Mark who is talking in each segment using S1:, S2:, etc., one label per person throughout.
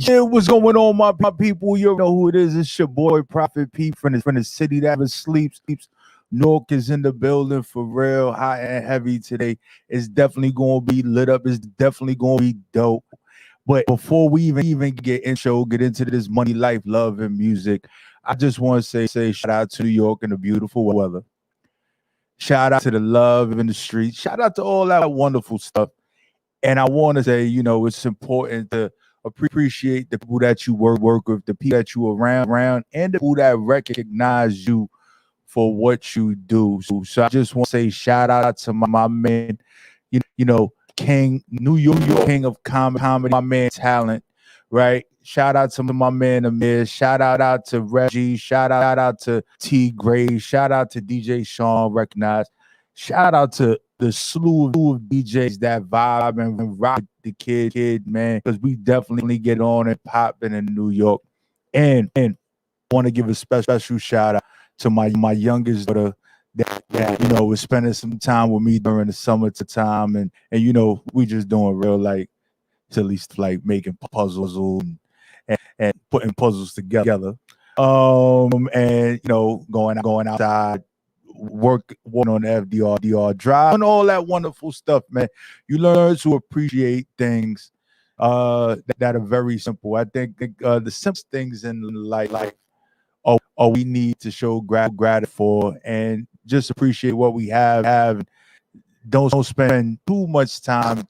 S1: Yeah, what's going on, my people? You know who it is. It's your boy, Prophet P from the city that never sleeps. Newark is in the building for real, hot and heavy today. It's definitely going to be lit up. It's definitely going to be dope. But before we even get into this money, life, love, and music, I just want to say shout out to New York and the beautiful weather. Shout out to the love in the streets. Shout out to all that wonderful stuff. And I want to say, it's important to appreciate the people that you work with, the people that you around, and the people that recognize you for what you do. So I just want to say shout out to my man, King, New York King of comedy, my man Talent, right? Shout out to my man Amir. Shout out to Reggie. Shout out to T Gray. Shout out to DJ Sean, recognized. Shout out to the slew of DJs that vibe and rock the kid, man, because we definitely get on and popping in New York. And want to give a special shout out to my youngest daughter that was spending some time with me during the summertime, and we just doing real silly like making puzzles and putting puzzles together. And going outside, working on the FDR drive and all that wonderful stuff, man. You learn to appreciate things that are very simple. I think the simple things in life we need to show gratitude for and just appreciate what we have. Don't spend too much time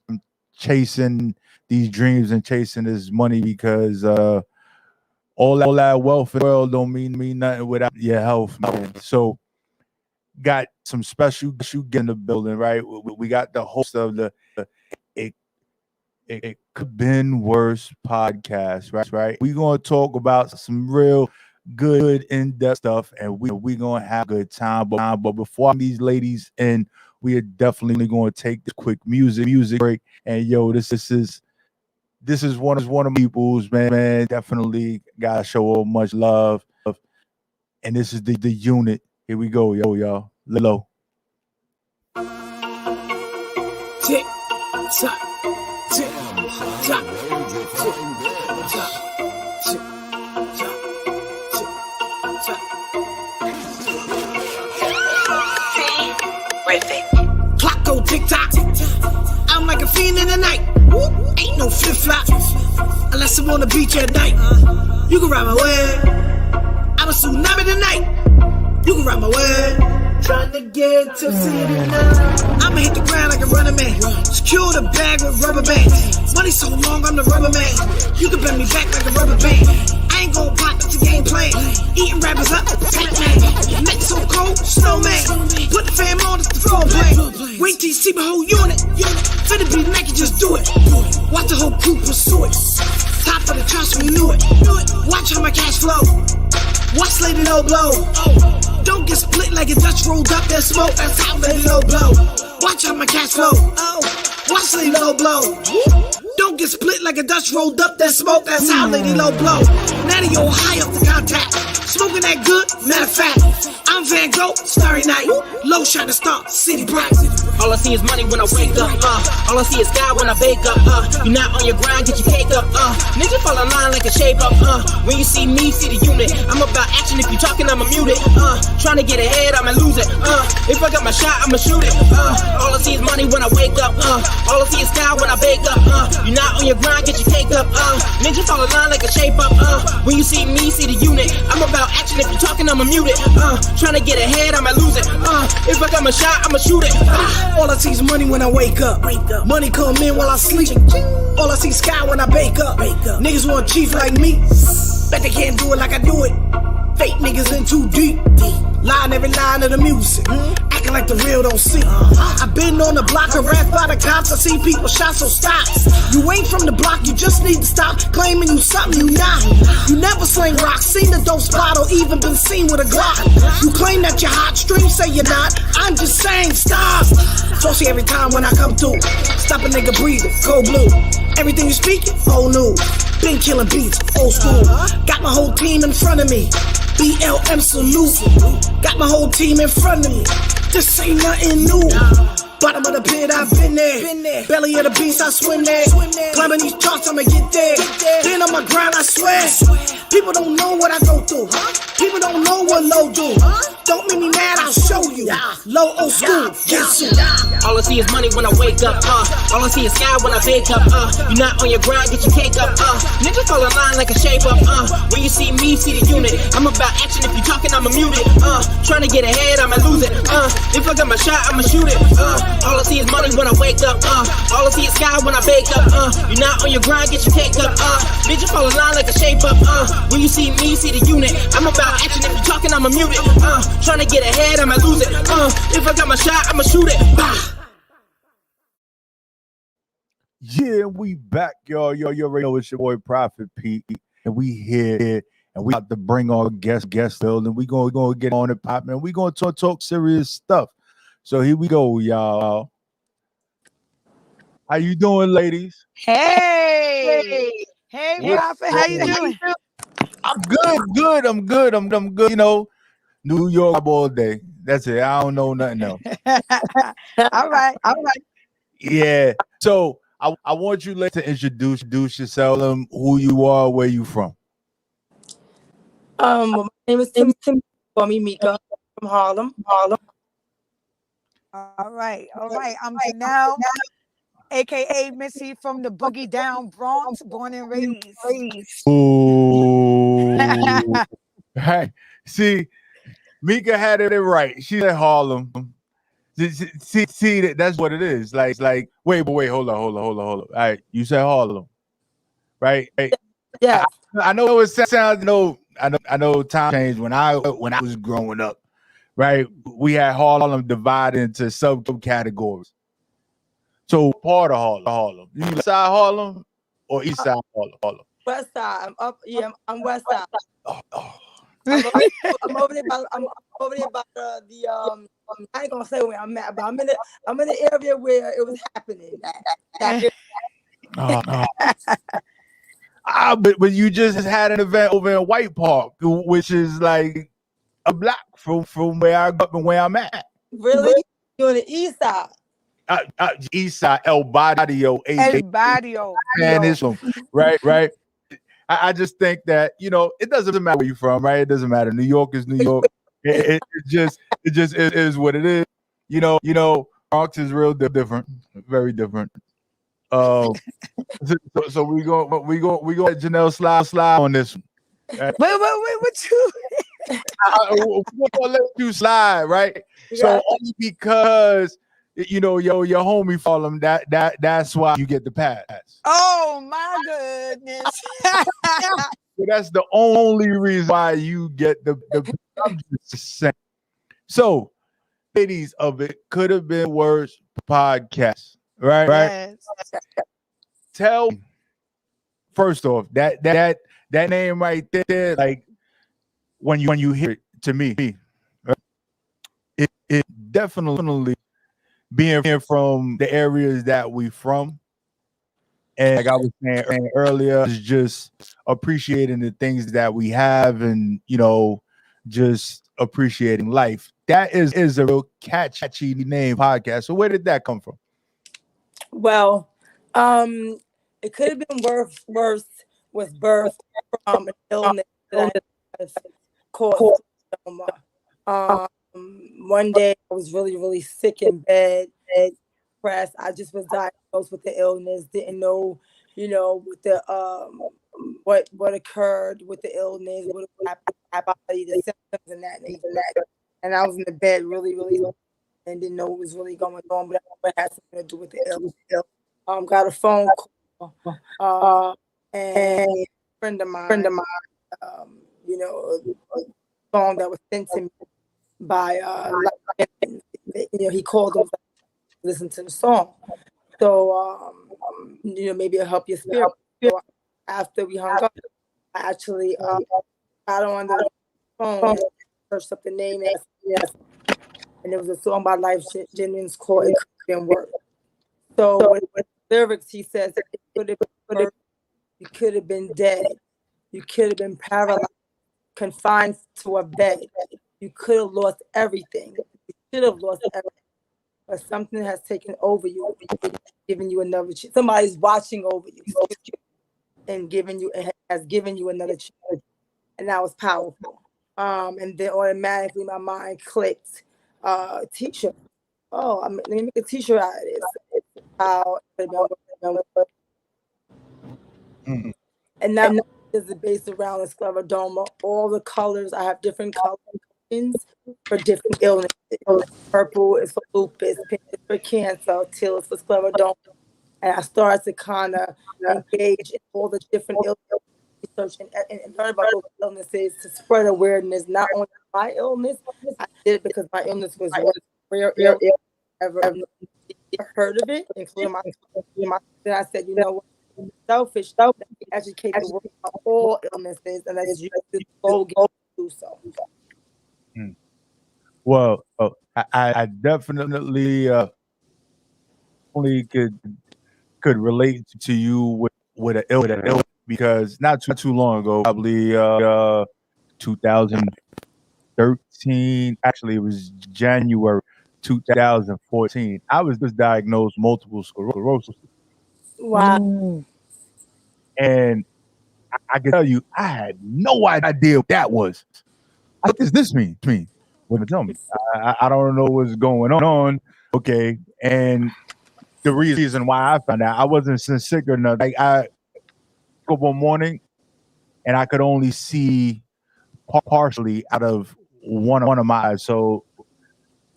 S1: chasing these dreams and chasing this money, because all that wealth in the world don't mean nothing without your health, man. So got some special get in the building, right? We got the host of the It Could Been Worse podcast, right? We're gonna talk about some real good in-depth stuff, and we're gonna have a good time. But before these ladies in, we are definitely gonna take this quick music break. And this is one of my people's, man. Definitely gotta show much love. And this is the unit. Here we go, y'all. Low.
S2: Tick tock, tick tock, tick tock, tick tock. Clock go tick tock. I'm like a fiend in the night. Ain't no flip flop unless I'm on the beach at night. You can ride my way. I'm a tsunami tonight. You can ride my way. Trying to get to city now. I'ma hit the ground like a running man. Secure the bag with rubber bands. Money so long, I'm the rubber man. You can bend me back like a rubber band. I ain't gon' pop, it's a game plan. Eating rappers up, Pac-Man. Neck so cold, snowman. Put the fam on, it's the phone play. Wait till you see my whole unit. Finna be naked, just do it. Watch the whole crew pursue it. Top of the trust, we knew it. Watch how my cash flow. Watch Lady Low blow. Don't get split like it just rolled up that smoke. That's how Lady Low blow. Watch how my cash flow. Watch Lady Low blow. Don't get split like it just rolled up that smoke. That's how Lady Low blow. Natty yo high up the contact. Smoking that good, matter of fact. I'm Van Gogh, Starry Night. Low shining star, city bright.
S3: All I see is money when I wake up, all I see is sky when I bake up, you not on your grind, get your cake up, nigga fall in line like a shape up, when you see me, see the unit, I'm about action, if you talking, I'ma mute it, trying to get ahead, I'ma lose it, if I got my shot, I'ma shoot it, all I see is money when I wake up, all I see is sky when I bake up, you not on your grind, get your cake up, nigga fall in line like a shape up, when you see me, see the unit, I'm about action, if you talking, I'ma mute it, trying to get ahead, I'ma lose it, if I got my shot, I'ma shoot it,
S2: all I see is money when I wake up. Money come in while I sleep. All I see is sky when I bake up. Niggas want chief like me. Bet they can't do it like I do it. Fake niggas in too deep. Lying every line of the music. Acting like the real don't see. I been on the block, harassed by the cops. I see people shot, so stop. You ain't from the block, you just need to stop claiming you something you not. You never sling rocks, seen a dope spot, or even been seen with a Glock. You claim that you're hot, stream say you're not. I'm just saying stop. Saucy every time when I come through. Stop a nigga breathing, cold blue. Everything you speaking, old news. Been killing beats, old school. Got my whole team in front of me. BLM salute. Got my whole team in front of me. This ain't nothing new. Bottom of the pit, I've been there. Belly of the beast, I swim there. Climbing these charts, I'ma get there. Been on my grind, I swear. People don't know what I go through. People don't know what low do. Don't make me mad, I'll show you. Low old school, yes.
S3: All I see is money when I wake up, all I see is sky when I wake up, you're not on your grind, get your cake up, niggas fall in line like a shape up, when you see me, see the unit, I'm about action, if you talking, I'ma mute it, trying to get ahead, I'ma lose it, if I got my shot, I'ma shoot it, all I see is money when I wake up, all I see is sky when I wake up, you're not on your grind, get your cake up, niggas fall in line like a shape up, when you see me, see the unit, I'm about action, if you talking, I'ma mute it, trying to get ahead, I'ma lose it, if I got my shot, I'ma shoot it, bah.
S1: Yeah, we back, y'all. You already know it's your boy Prophet Pete, and we here, and we about to bring our guest building. We gonna get on it, pop, man. We gonna talk serious stuff. So here we go, y'all. How you doing, ladies?
S4: Hey, Prophet, how you doing?
S1: I'm good. I'm good. You know, New York all day. That's it. I don't know nothing else.
S4: All right.
S1: Yeah. So I want you to introduce yourself, who you are, where you from.
S5: My name is Tim. Call me Mika from Harlem.
S4: All right. I'm Janelle, aka Missy from the Boogie Down Bronx, born and raised.
S1: Ooh. Hey, see, Mika had it right. She said Harlem. See that's what it is. Like, wait, hold on. All right, you said Harlem, right? Hey,
S5: Yeah.
S1: I know it sounds. I know time changed when I was growing up, right? We had Harlem divided into subcategories. So part of Harlem. You mean side Harlem or east side Harlem?
S5: West side. I'm up. Yeah, I'm west side.
S1: Oh.
S5: I'm over there by the I ain't gonna say where I'm at, but I'm in the area where it was happening.
S1: But you just had an event over in White Park, which is like a block from where I grew up and where I'm at.
S5: Really? You're on the east side.
S1: East side, El Barrio, right. I just think that, you know, it doesn't matter where you're from, right? It doesn't matter. New York is New York. it just is what it is. You know, Bronx is real different, very different. So we go let Janelle slide on this one.
S4: Wait, what you?
S1: We're gonna let you slide, right?
S5: Yeah.
S1: So only because you know your homie follow him, that's why you get the pass.
S4: Oh my goodness!
S1: So that's the only reason why you get the I'm just saying. So, ladies of It Could Have Been Worse podcast, right?
S4: Yes.
S1: Tell me, first off, that name right there, like when you hear it, to me, right? It definitely being from the areas that we from. And like I was saying earlier, is just appreciating the things that we have and, you know, just appreciating life. That is a real catchy name podcast. So where did that come from?
S5: Well, it could have been worse was birth from an illness that I have caused stoma. One day I was really sick in bed, depressed. I just was diagnosed with the illness, didn't know, you know, what the what occurred with the illness, what happened, the symptoms and that. And I was in the bed really and didn't know what was really going on, but it had something to do with the illness. Got a phone call, and a friend of mine, you know, a song that was sent to me by you know, he called and listen to the song. So you know, maybe it'll help your spirit. So after we hung up, I actually got on the phone and searched up the name and there was a song by Life Jennings called It Could Have Been Worse. So with the lyrics, he says, you could have been dead. You could have been paralyzed, confined to a bed. You could have lost everything. You should have lost everything. but something has taken over you, giving you another chance. Somebody's watching over you and has given you another chance, and that was powerful. And then automatically my mind clicked. T-shirt. Oh, let me make a T-shirt out of this. How
S1: Mm.
S5: and now is it based around the scleroderma? All the colors. I have different colors for different illnesses. Purple is for lupus, pink is for cancer, teal is for scleroderma. And I started to kind of engage in all the different illnesses, research and learn about those illnesses to spread awareness, not only my illness. I did it because my illness was one rare illness ever heard of it, including my. Then I said, you know what? Selfish, educate the world about all illnesses, and let's use this slogan to do so.
S1: Mm. Well, I definitely only could relate to you with an illness because not too long ago, probably 2013. Actually, it was January 2014. I was diagnosed multiple sclerosis,
S5: Wow.
S1: and I can tell you, I had no idea what that was. What does this mean? Wouldn't tell me. I don't know what's going on. Okay, and the reason why I found out, I wasn't sick or nothing. Like I woke up one morning and I could only see partially out of one of my eyes. So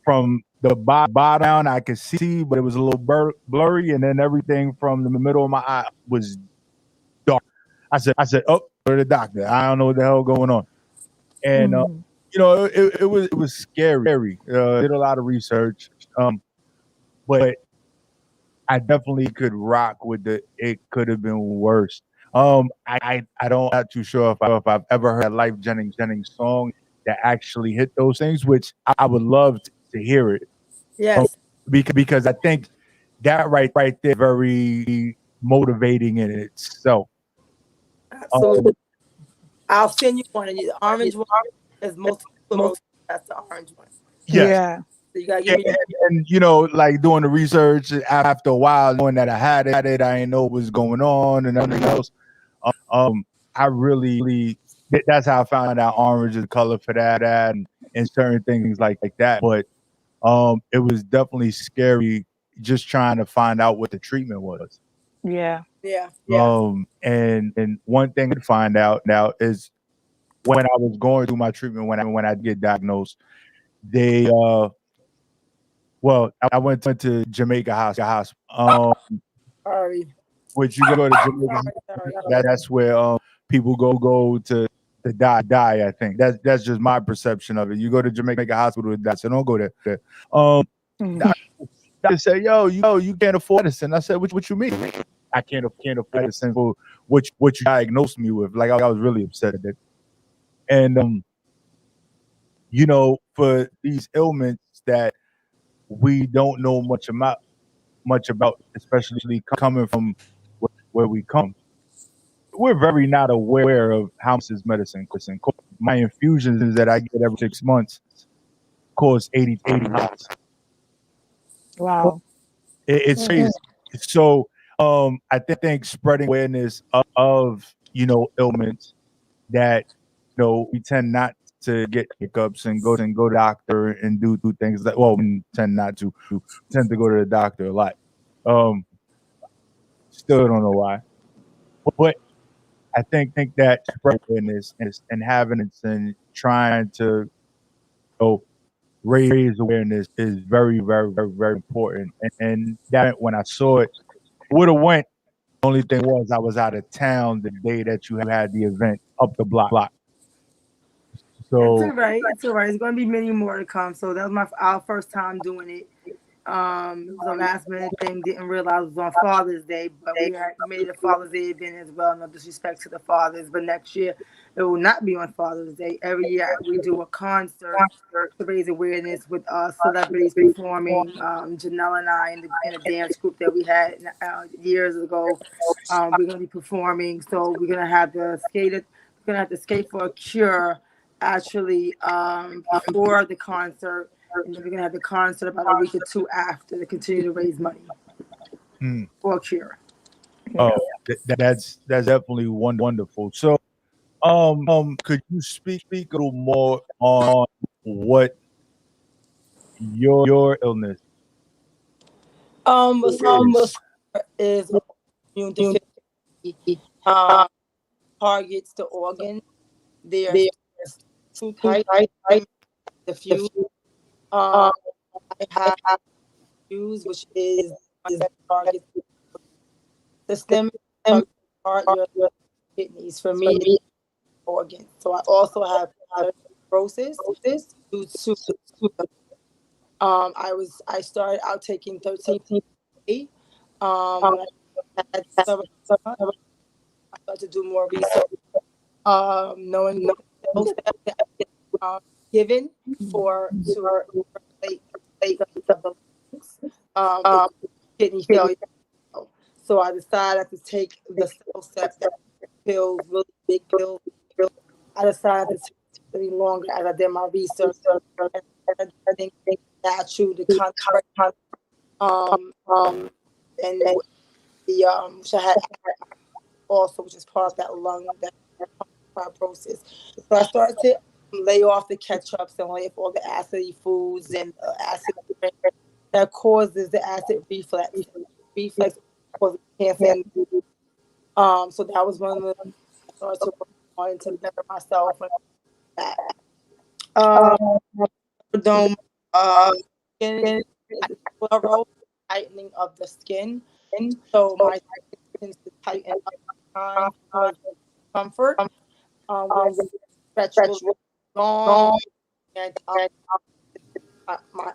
S1: from the bottom down, I could see, but it was a little blurry, and then everything from the middle of my eye was dark. I said, oh, go to the doctor. I don't know what the hell going on. And it was scary. Did a lot of research, but I definitely could rock with it could have been worse. I don't not too sure if I've ever heard a Life Jennings song that actually hit those things, which I would love to hear it.
S5: Yes.
S1: Because I think that right there very motivating in itself.
S5: Absolutely. I'll send you one. The orange one is most. That's the orange one.
S1: Yes.
S4: Yeah.
S5: So you gotta give me.
S1: And like doing the research after a while, knowing that I had it, I didn't know what was going on and everything else. I really that's how I found out orange is the color for that and certain things like that. But it was definitely scary just trying to find out what the treatment was.
S4: Yeah.
S5: Yeah.
S1: And one thing to find out now is when I was going through my treatment when I get diagnosed, they well, I went to Jamaica Hospital.
S5: Sorry.
S1: Which you go to Jamaica, that's where people go to die. I think that's just my perception of it. You go to Jamaica Hospital to die, so don't go there. Doctor said, "Yo, you can't afford medicine." I said, "What you mean? I can't afford medicine for what you diagnosed me with?" Like I was really upset at it. And for these ailments that we don't know much about, especially coming from where we come, we're very not aware of how much is medicine. My infusions that I get every 6 months cost $80.
S4: Wow.
S1: It's crazy. So I think spreading awareness of ailments that we tend not to get hiccups and go to doctor and do things that we tend not to tend to go to the doctor a lot. Still don't know why, but I think that spread awareness and having it and trying to raise awareness is very, very, very, very important. And that when I saw it, would have went. The only thing was I was out of town the day that you had the event up the block. So
S5: It's all right. It's all right. It's going to be many more to come. So that was our first time doing it. It was a last minute thing. Didn't realize it was on Father's Day, but we made a Father's Day event as well. No disrespect to the fathers, but next year it will not be on Father's Day. Every year we do a concert to raise awareness with celebrities performing. Janelle and I in a dance group that we had years ago. We're going to be performing. So we're going to have the skater. We're going to have the skate for a cure actually before the concert. and then we're gonna have the concert about a week or two after to continue to raise money for a cure.
S1: Oh, that's definitely wonderful. So, could you speak a little more on what your illness is?
S5: Is immune deficiency um, targets the organ. There's two types, diffuse. I have diffuse, which is one that targets the system, targets the heart, your kidneys. For me, it's organ. So I also have cirrhosis due to I started out taking 13 when I had some I started to do more research, knowing what else that I get given for to regulate the kidney failure. So I decided to take the cell steps, that pills, really big pills. I decided to take really longer as I did my research. And I think that you the contract and the which I had also, which is part of that lung that fibrosis. So I started to lay off the ketchups and lay off all the acidy foods and acid drink that causes the acid reflux. Reflux causes cancer. So that was one of the things I started to work on to better myself and that. Don't skin tightening of the skin. So my skin tends to tighten up time because of comfort. Where stretch will long and my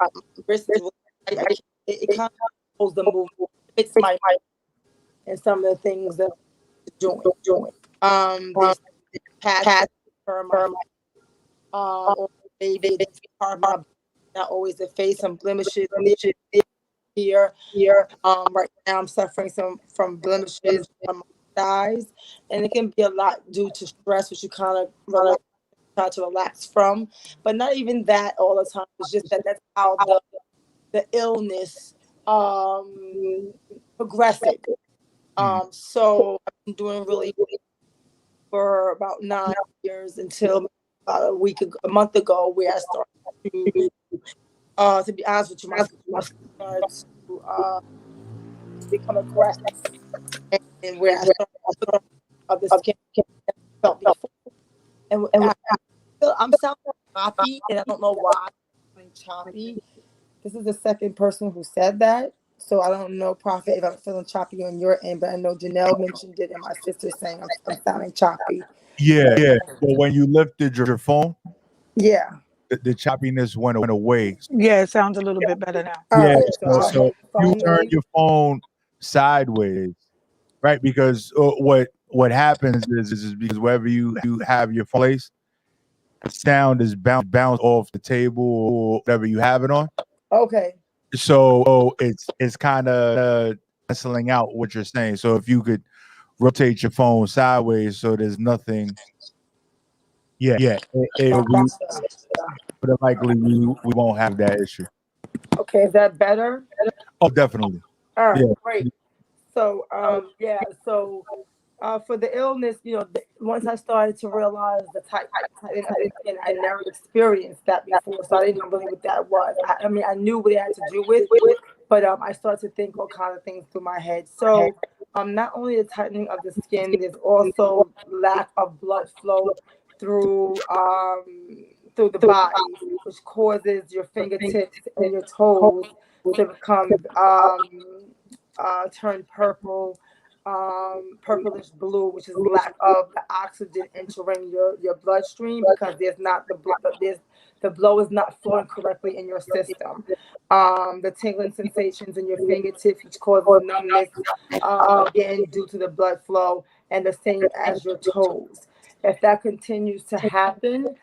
S5: wrist is really, it kind of holds the movement. It's my and some of the things that I'm doing. There's patch for my or maybe it's part of my body, not always the face, some blemishes here. Right now I'm suffering from blemishes on my thighs, and it can be a lot due to stress, which you kind of try to relax from, but not even that all the time. It's just that's how the illness progresses. So I've been doing really good for about 9 years until about a month ago, where I started to be honest with you, I started to become aggressive, and where I started of the skin felt before, and I'm sounding choppy, and I don't know why I'm choppy. This is the second person who said that. So I don't know, Prophet, if I'm feeling choppy on your end, but I know Janelle mentioned it, and my sister saying I'm sounding choppy.
S1: Yeah. So when you lifted your phone,
S5: Yeah.
S1: the choppiness went away.
S4: Yeah, it sounds a little bit better now.
S1: Yeah.
S5: Right, so
S1: So you turn your phone sideways, right? Because what happens is because wherever you have your phone placed, sound is bounce off the table or whatever you have it on.
S5: Okay.
S1: So it's kind of canceling out what you're saying. So if you could rotate your phone sideways so there's nothing. Yeah. But likely we won't have that issue.
S5: Okay, is that better?
S1: Oh, definitely.
S5: All right,
S1: Yeah.
S5: great. So so for the illness, once I started to realize the type of the skin, I never experienced that before, so I didn't know really what that was. I mean, I knew what it had to do with, but I started to think all kind of things through my head. So not only the tightening of the skin, there's also lack of blood flow through the body, which causes your fingertips and your toes to become turn purple, purplish blue, which is lack of the oxygen entering your bloodstream, because there's not the blood is not flowing correctly in your system. The tingling sensations in your fingertips, which causes numbness, again due to the blood flow, and the same as your toes. If that continues to happen,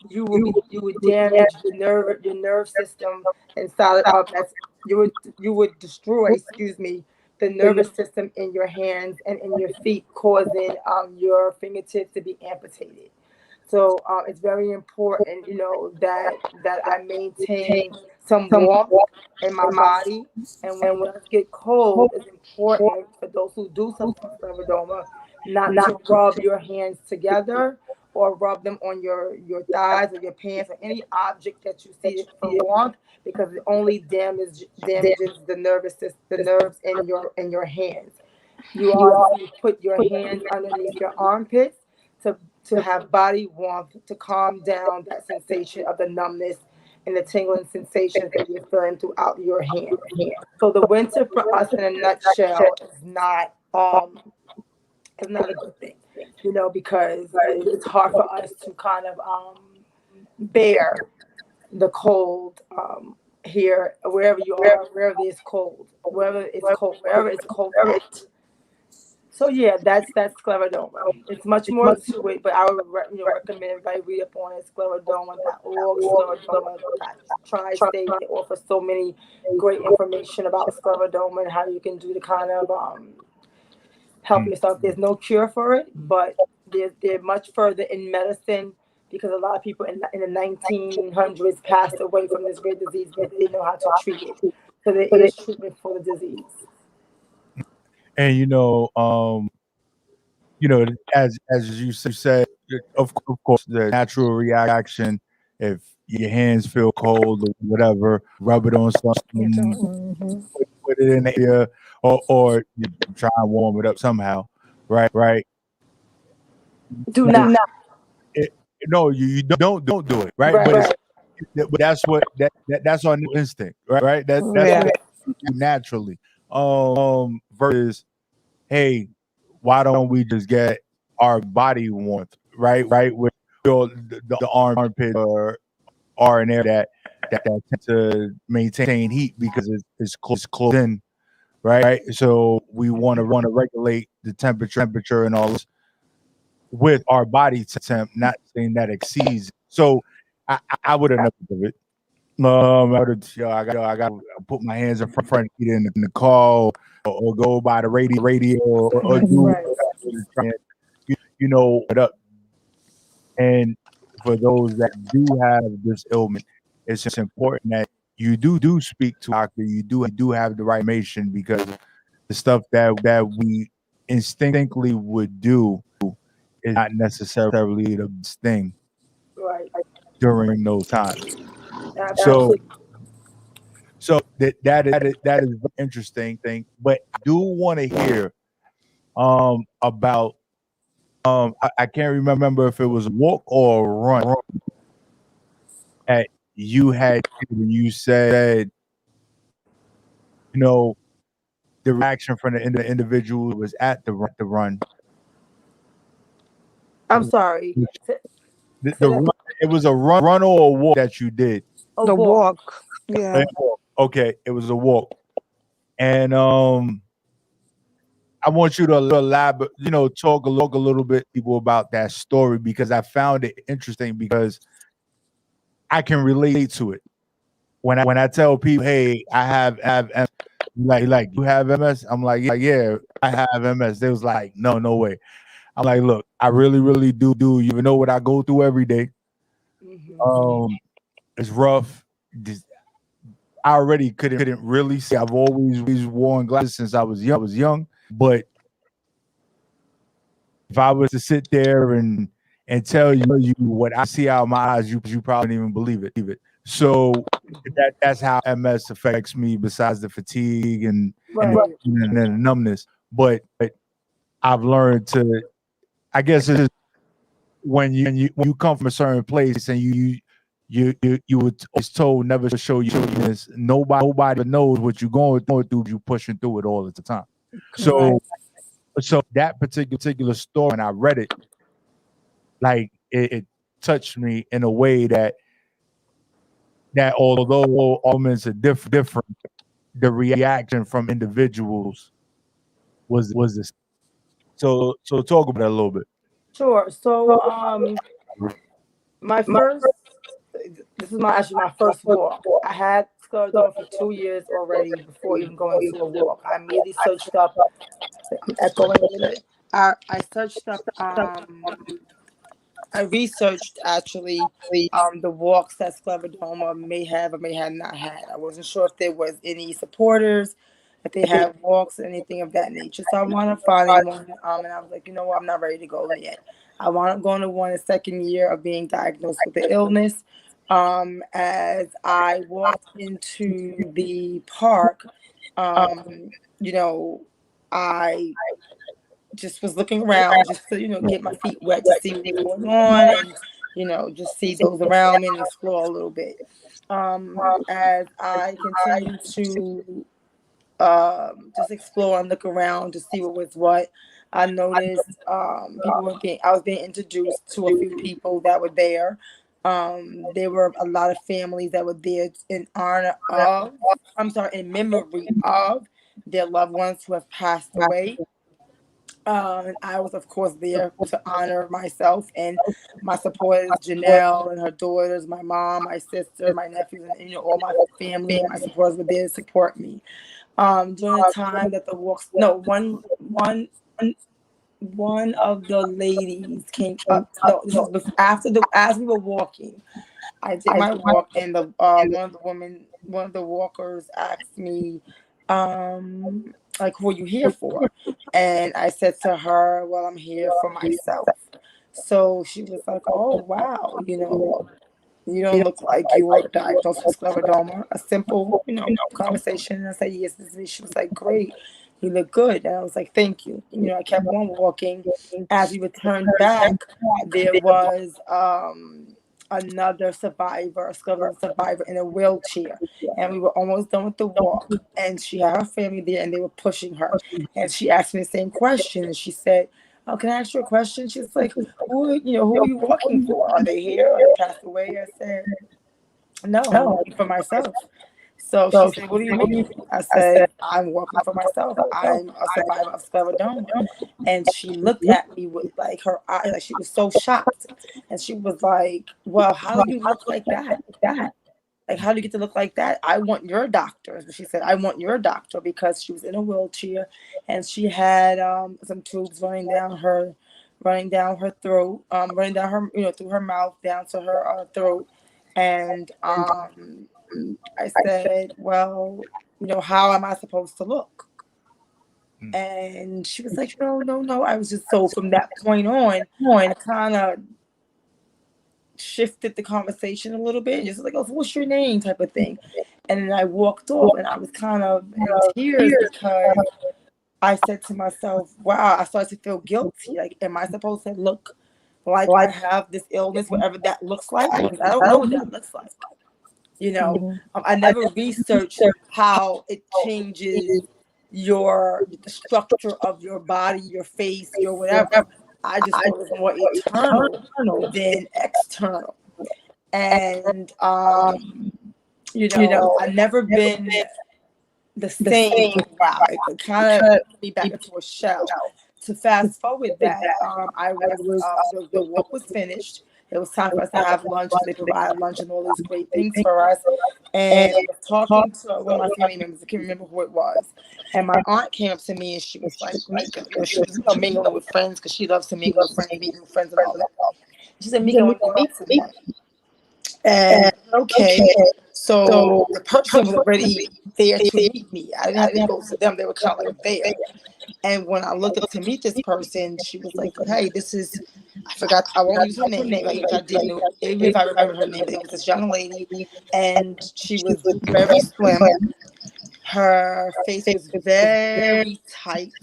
S5: you would damage your nerve system inside of that. You would destroy, the nervous system in your hands and in your feet, causing your fingertips to be amputated. So it's very important, that I maintain some warmth in my body. And when it does get cold, it's important for those who do suffer from sclerodoma not to rub your hands together or rub them on your thighs or your pants or any object that you see for warmth, because it only damages the nervous system, the nerves in your hands. You are to put your hands underneath your armpits to have body warmth, to calm down that sensation of the numbness and the tingling sensations that you're feeling throughout your hands. So the winter for us, in a nutshell, is not a good thing, because it's hard for us to kind of bear the cold here, wherever you are, wherever it's cold at. So yeah, that's sclerodoma. It's much more to it, but I would recommend everybody read up on it. Sclerodoma.org, sclerodoma. Tri-State. They offer so many great information about sclerodoma and how you can do to kind of help yourself. There's no cure for it, but they're much further in medicine, because a lot of people in the 1900s passed away from this great disease, but they didn't know how to treat it. So there is treatment for the disease.
S1: And as you said, of course, the natural reaction, if your hands feel cold or whatever, rub it on something, put it in the area, or you try and warm it up somehow, right?
S5: Do not.
S1: No, you don't do it, right? But that's our instinct, right? That's what we do naturally. Versus, hey, why don't we just get our body warmth, right? With the armpit or an area that tend to maintain heat because it's closed in, right? So we want to regulate the temperature and all this with our body temp, not saying that exceeds. So I would have never done it. I got to put my hands in front in the car, or go by the radio, or do it up. And for those that do have this ailment, it's just important that you do speak to a doctor. You do have the right information, because the stuff that we instinctively would do is not necessarily the best thing during those times.
S5: Absolutely.
S1: So that is very interesting thing. But I do want to hear about I can't remember if it was a walk or a run that you had when you said, the reaction from the individual was at the run.
S5: I'm sorry.
S1: The run, it was a run or a walk that you did.
S4: The walk. Yeah.
S1: Okay, it was a walk. And I want you to elaborate, talk a little bit people about that story, because I found it interesting, because I can relate to it. When I tell people, hey, I have MS, like you have MS? I'm like, yeah, I have MS. They was like, no way. I'm like, look, I really do. You even know what I go through every day. It's rough. I already couldn't really see. I've always worn glasses since I was young. But if I was to sit there and tell you what I see out of my eyes, you probably wouldn't even believe it. So that's how MS affects me, besides the fatigue and the numbness. But I've learned to, I guess, it's when you come from a certain place and you were told never to show your weakness. Nobody knows what you're going through. You pushing through it all the time. So that particular story, when I read it, like it touched me in a way that although elements are different, the reaction from individuals was this. So talk about that a little bit.
S5: Sure. So this is my first walk. I had sclerodoma for 2 years already before even going to a walk. I immediately searched up. I'm echoing a minute. I searched up I researched actually the walks that scleroderma may have or may have not had. I wasn't sure if there was any supporters, if they had walks or anything of that nature. So I wound up finding one, and I was like, you know what, I'm not ready to go yet. I wound up going to one the second year of being diagnosed with the illness. As I walked into the park, you know, I just was looking around just to, get my feet wet to see what was going on and, just see those around me and explore a little bit. As I continued to just explore and look around to see what was what, I noticed I was being introduced to a few people that were there. There were a lot of families that were there in memory of their loved ones who have passed away. And I was, of course, there to honor myself and my supporters, Janelle and her daughters, my mom, my sister, my nephews, and all my family and my supporters were there to support me. During the time that the walks, no, one of the ladies came up. No, this was as we were walking. I did my walk, and the one of the walkers asked me, like, who are you here for? And I said to her, well, I'm here for myself. So she was like, oh, wow, you don't look like you were diagnosed with scleroderma. A simple, conversation. And I said, yes, this is me. She was like, great. You look good. And I was like, thank you. I kept on walking. As we returned back, there was another survivor, a scleroderma survivor in a wheelchair. And we were almost done with the walk. And she had her family there and they were pushing her. And she asked me the same question. And she said, oh, can I ask you a question? She's like, who are you walking for? Are they here? Are they passed away? I said, no, I'm walking for myself. So she said, what do you mean? I said, I'm walking for myself. I'm a survivor of scleroderma. And she looked at me with like her eyes, like she was so shocked. And she was like, well, how do you look like that? Like, how do you get to look like that? I want your doctor. She said, I want your doctor, because she was in a wheelchair and she had some tubes running down her throat, running down her, through her mouth down to her throat. And I said, well, how am I supposed to look? And she was like, no. I was just, so from that point on, I kind of shifted the conversation a little bit and just like, oh, what's your name, type of thing. And then I walked off and I was kind of in tears because I said to myself, wow, I started to feel guilty. Like, am I supposed to look like I have this illness, whatever that looks like? Because I don't know what that looks like. I never researched how it changes the structure of your body, your face, your whatever. I just thought it was more eternal than external. And I've never been the same for a while. It kind of put me back into a shell. To fast forward that, the walk was finished. It was time for us to have lunch. They provided lunch and all these great things for us. And I was talking to one of my family members. I can't remember who it was. And my aunt came up to me and she was like, Mika, she was mingling with friends because she loves to mingle with friends, meeting with friends and all that. She said, Mika, I want to meet someone. And okay. So the person was already there to meet me. I didn't have to go to them. They were kind of like there. And when I looked up to meet this person, she was like, hey, I forgot, I won't use her name, even if I remember her name, it was this young lady, and she was very slim. Her face was very tight.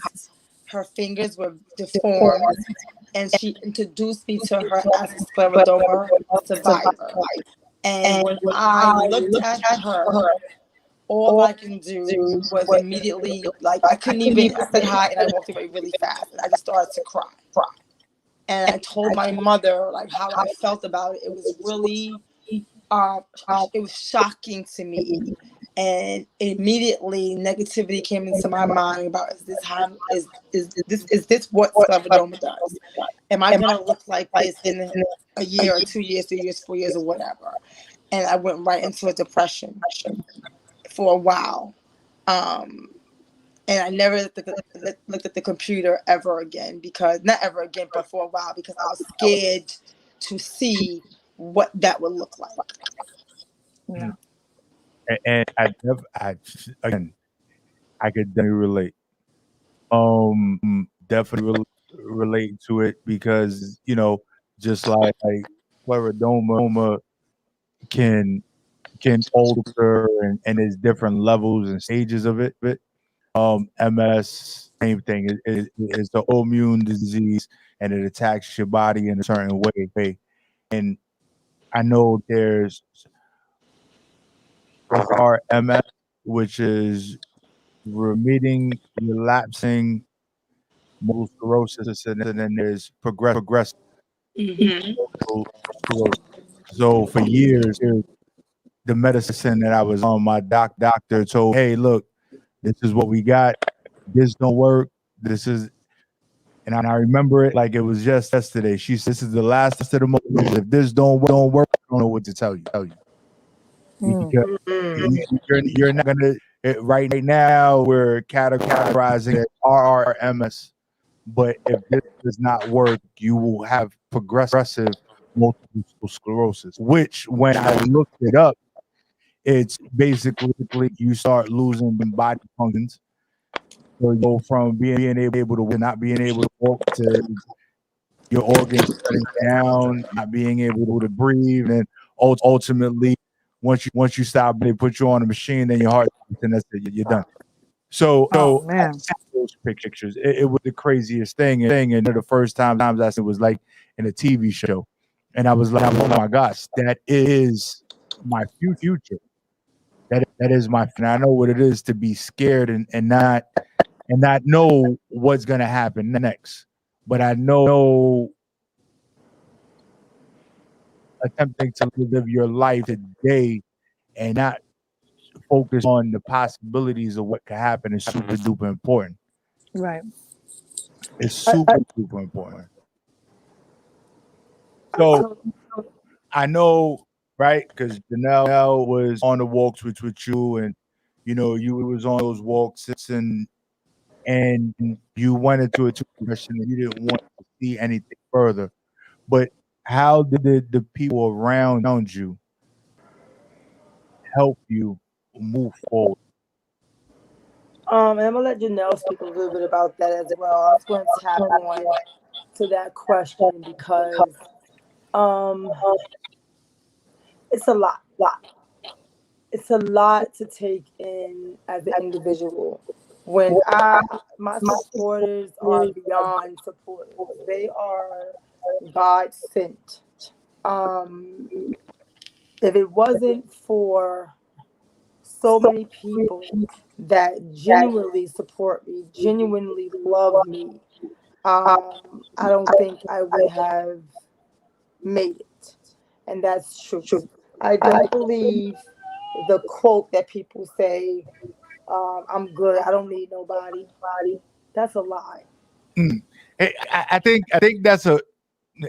S5: Her fingers were deformed, and she introduced me to her as a scleroderma survivor. And when I looked at her, all I can do was immediately, like, I couldn't even, I said hi and I walked away really fast and I just started to cry. And I told my mother, like, how I felt about it. It was really, it was shocking to me. And immediately negativity came into my mind about, is this what scleroderma does? Am I going to look like this in a year or 2 years, 3 years, 4 years or whatever? And I went right into a depression for a while. And I never looked at the computer ever again, because not ever again, but for a while, because I was scared to see what that would look like.
S4: Yeah.
S1: And again, I could definitely relate. Definitely relate to it because just like sclerodoma can alter and there's different levels and stages of it. MS, same thing. It's the autoimmune disease and it attacks your body in a certain way. And I know there's RMS, which is remitting, relapsing multiple sclerosis, and then there's progressive
S5: Mm-hmm.
S1: multiple sclerosis. So for years, the medicine that I was on, my doctor told, "Hey, look, this is what we got. This don't work. This is," and I remember it like it was just yesterday. She said, "This is the last of the moment. If this don't work, I don't know what to tell you. Because you're not gonna right now we're categorizing it RRMS, but if this does not work, you will have progressive multiple sclerosis. Which, when I looked it up, it's basically you start losing body functions. So you go from being able to not being able to walk to your organs shutting down, not being able to breathe, and ultimately, once you stop, they put you on a machine, then your heart, and that's it, you're done. So,
S4: Oh
S1: I
S4: man.
S1: saw those pictures. It was the craziest thing, and the first times I said it was like in a TV show, and I was like, oh my gosh, that is my future. That is my. And I know what it is to be scared and not know what's gonna happen next. But I know attempting to live your life today and not focus on the possibilities of what could happen is super duper important.
S4: Right.
S1: It's super duper important. So I know, right? Because Janelle was on the walks with you, and you was on those walks, and you went into a question and you didn't want to see anything further. But how did the people around you help you move forward?
S5: And I'm gonna let Janelle speak a little bit about that as well. I was going to tap on to that question because um, it's a lot. It's a lot to take in as an individual. When my supporters are beyond supporters, they are God sent. Um, if it wasn't for so many people that genuinely support me, genuinely love me, I don't think I would have made it. And that's truth. I don't believe the quote that people say, I'm good, I don't need nobody. That's a lie.
S1: I think that's a,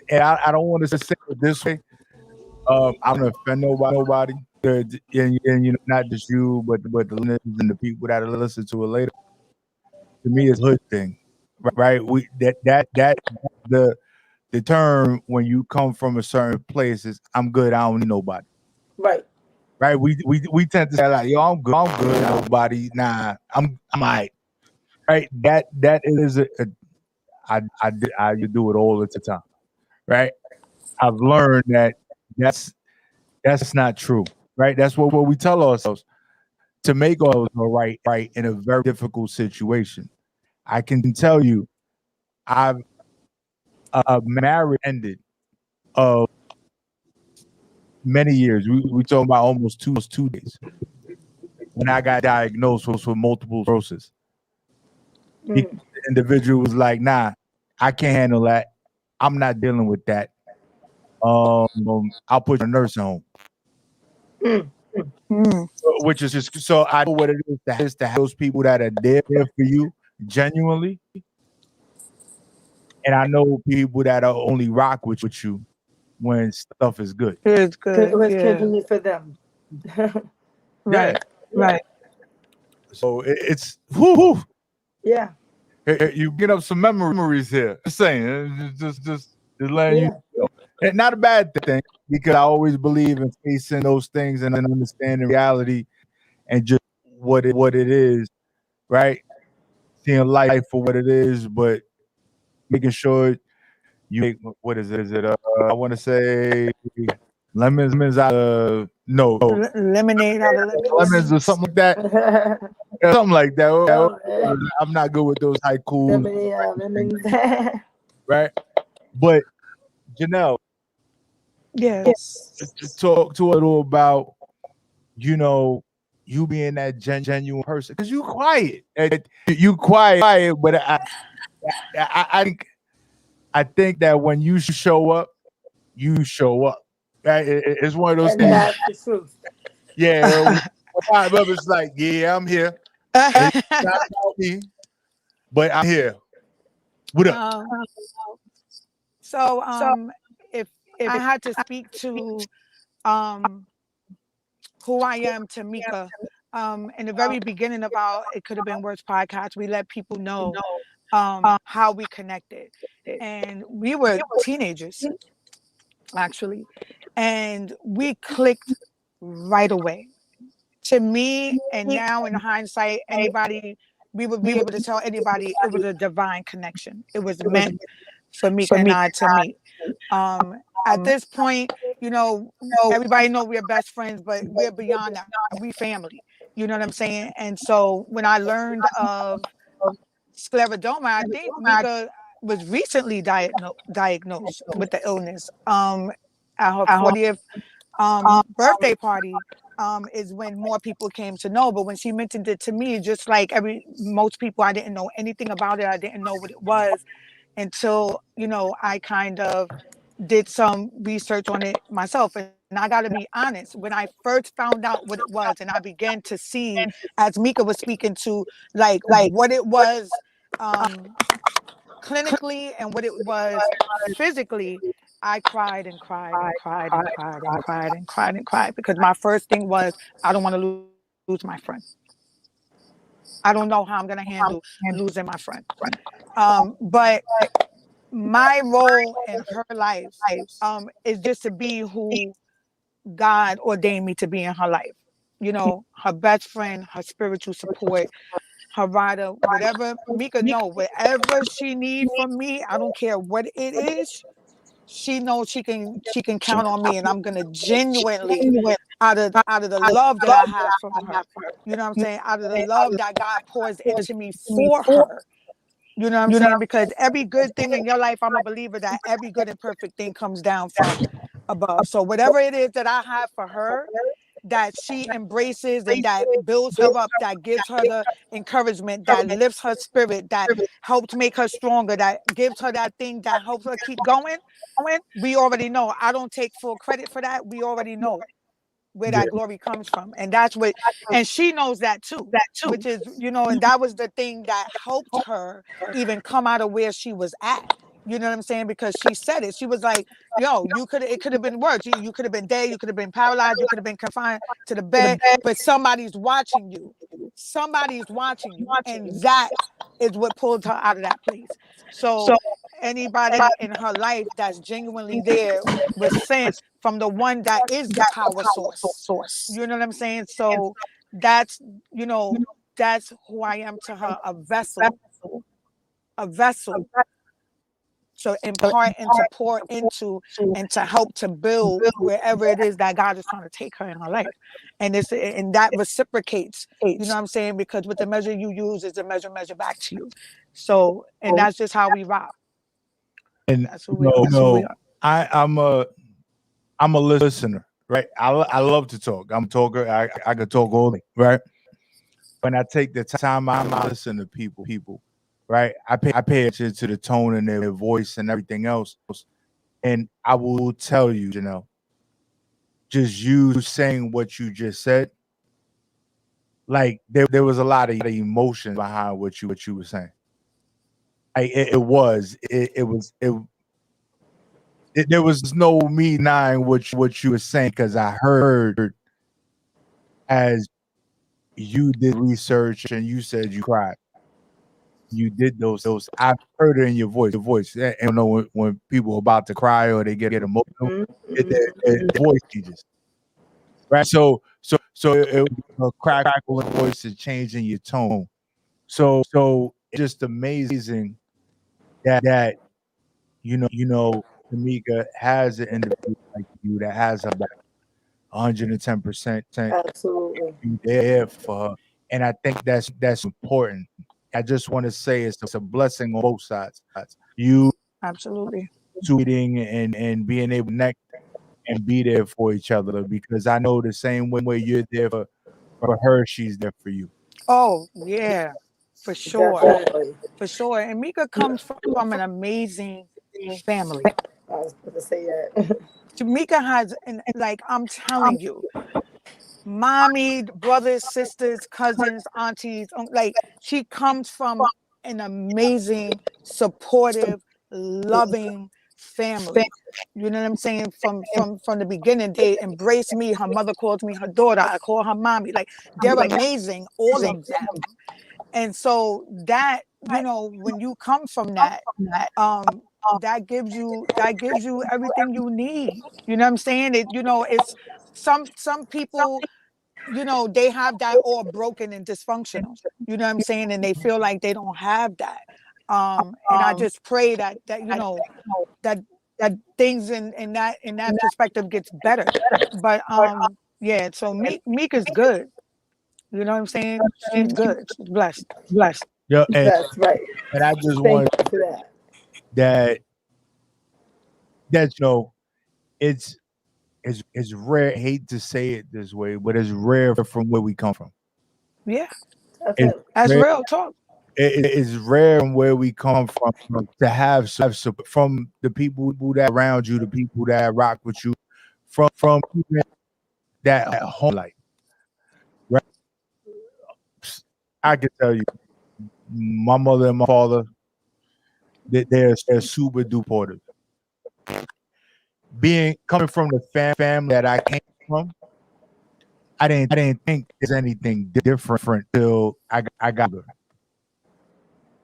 S1: and I don't want to say it this way. I don't offend nobody. And not just you, but the listeners and the people that will listen to it later. To me, it's hood thing, right? We that the term when you come from a certain place is I'm good. I don't need nobody.
S5: Right.
S1: Right? We tend to say like, yo, I'm good. I'm good. Nobody. Nah, I'm alright. Right? That is I do it all the time. Right? I've learned that that's not true. Right? That's what we tell ourselves to make ourselves right in a very difficult situation. I can tell you, I've a marriage ended of many years. We talking about almost 2 days when I got diagnosed with multiple sclerosis. The
S5: Mm.
S1: individual was like, "Nah, I can't handle that. I'm not dealing with that. I'll put you in a nursing home."
S5: Mm.
S4: Mm.
S1: Which is just so I know what it is to have those people that are there for you genuinely, and I know people that are only rock with you when stuff is good.
S4: It's good.
S5: It's
S4: Yeah.
S5: convenient for them.
S1: Yeah.
S4: Right. Right.
S1: So it's whoo.
S5: Yeah.
S1: You get up some memories here. Just saying, just letting you
S5: Yeah.
S1: know. not a bad thing, because I always believe in facing those things and then understanding reality and just what it is, right? Seeing life for what it is, but making sure you make, what is it? Is it I want to say lemons out of no
S4: Lemonade out of
S1: lemons
S4: lemons.
S1: or something like that. Something like that. I'm not good with those haikus, right? But Janelle,
S4: Yes.
S1: talk to a little about, you know, you being that genuine person, because you quiet. You quiet, but I think that when you show up, you show up. Right? It's one of those
S5: And
S1: things.
S5: that's the truth.
S1: Yeah, when my brother's like, yeah, I'm here. It's not about me, but I'm here. What up?
S4: So if I had to speak to um who I am to Mika, in the very beginning of our It Could Have Been Worse podcast, we let people know how we connected. And we were teenagers, actually, and we clicked right away. To me, and now in hindsight, anybody, we would be able to tell anybody it was a divine connection. It was meant for Mika and I to meet. At this point, you know, everybody know we're best friends, but we're beyond that. We family. You know what I'm saying? And so when I learned of scleroderma, I think Mika was recently diagnosed with the illness. At her 40th birthday party, is when more people came to know. But when she mentioned it to me, just like most people, I didn't know anything about it. I didn't know what it was until, you know, I kind of did some research on it myself. And I got to be honest, when I first found out what it was and I began to see, as Mika was speaking to, like what it was clinically and what it was physically, I cried and cried and cried and cried and cried and cried and cried, because my first thing was, I don't want to lose my friend. I don't know how I'm going to handle losing my friend. But my role in her life is just to be who God ordained me to be in her life. You know, her best friend, her spiritual support, her rider, whatever. Mika know, whatever she need from me, I don't care what it is. She knows she can count on me, and I'm gonna genuinely, out of the love that I have from her. You know what I'm saying? Out of the love that God pours into me for her. You know what I'm saying? Because every good thing in your life, I'm a believer that every good and perfect thing comes down from above. So whatever it is that I have for her, that she embraces and that builds her up, that gives her the encouragement, that lifts her spirit, that helps make her stronger, that gives her that thing that helps her keep going, we already know. I don't take full credit for that. We already know where
S1: Yeah.
S4: that glory comes from. And that's what, and she knows that too, which is, you know, and that was the thing that helped her even come out of where she was at. You know what I'm saying? Because she said it. She was like, yo, it could have been worse. You could have been dead. You could have been paralyzed. You could have been confined to the bed, but somebody's watching you. Somebody's watching you. And that is what pulled her out of that place. So anybody in her life that's genuinely there was sent from the one that is the power source. You know what I'm saying? So that's, you know, that's who I am to her, a vessel, a vessel to impart and to pour into and to help to build wherever it is that God is trying to take her in her life. And that reciprocates, you know what I'm saying? Because with the measure you use is the measure back to you. So, and that's just how we rock.
S1: And
S4: That's who we are.
S1: I'm a listener, right? I love to talk. I'm a talker. I could talk all day, right? When I take the time out to listen to people, right? I pay attention to the tone in their voice and everything else. And I will tell you, you know, just you saying what you just said, like there was a lot of emotion behind what you were saying. There was no me denying what you were saying, because I heard, as you did research and you said you cried. you did those. I've heard it in your voice. And you know when people are about to cry or they get emotional, their voice changes, right? So it was a crackle in voice is changing your tone. So it's just amazing that Tamika has an individual like you that has her back 110%
S5: Absolutely.
S1: be there for her. And I think that's important. I just want to say it's a blessing on both sides. You
S4: Absolutely.
S1: tweeting and being able to connect and be there for each other because I know the same way you're there for her, she's there for you.
S4: Oh, yeah, for sure.
S5: Definitely.
S4: For sure. And Mika comes from an amazing family.
S5: I was going to say that.
S4: Mika has, and like I'm telling you, mommy, brothers, sisters, cousins, aunties, like she comes from an amazing, supportive, loving family. You know what I'm saying? From the beginning, they embrace me. Her mother calls me her daughter. I call her mommy. Like they're amazing, all of them. And so that, when you come from that, that gives you everything you need. You know what I'm saying? It's some people, they have that all broken and dysfunctional. You know what I'm saying? And they feel like they don't have that. And I just pray that that things in that perspective gets better. But yeah, so Meek is good. You know what I'm saying? She's good. She's blessed.
S1: Yeah,
S5: That's right.
S1: and I just
S5: Thank
S1: want
S5: you for that.
S1: that it's it's rare. I hate to say it this way, but it's rare from where we come from.
S4: Yeah,
S1: It's
S5: Definitely.
S4: that's
S1: rare.
S4: real talk.
S1: It is rare from where we come from to have support from the people that around you, the people that rock with you, from even that home life. Right? I can tell you, my mother and my father, they're super duper. Coming from the family that I came from, I didn't think there's anything different till I got her.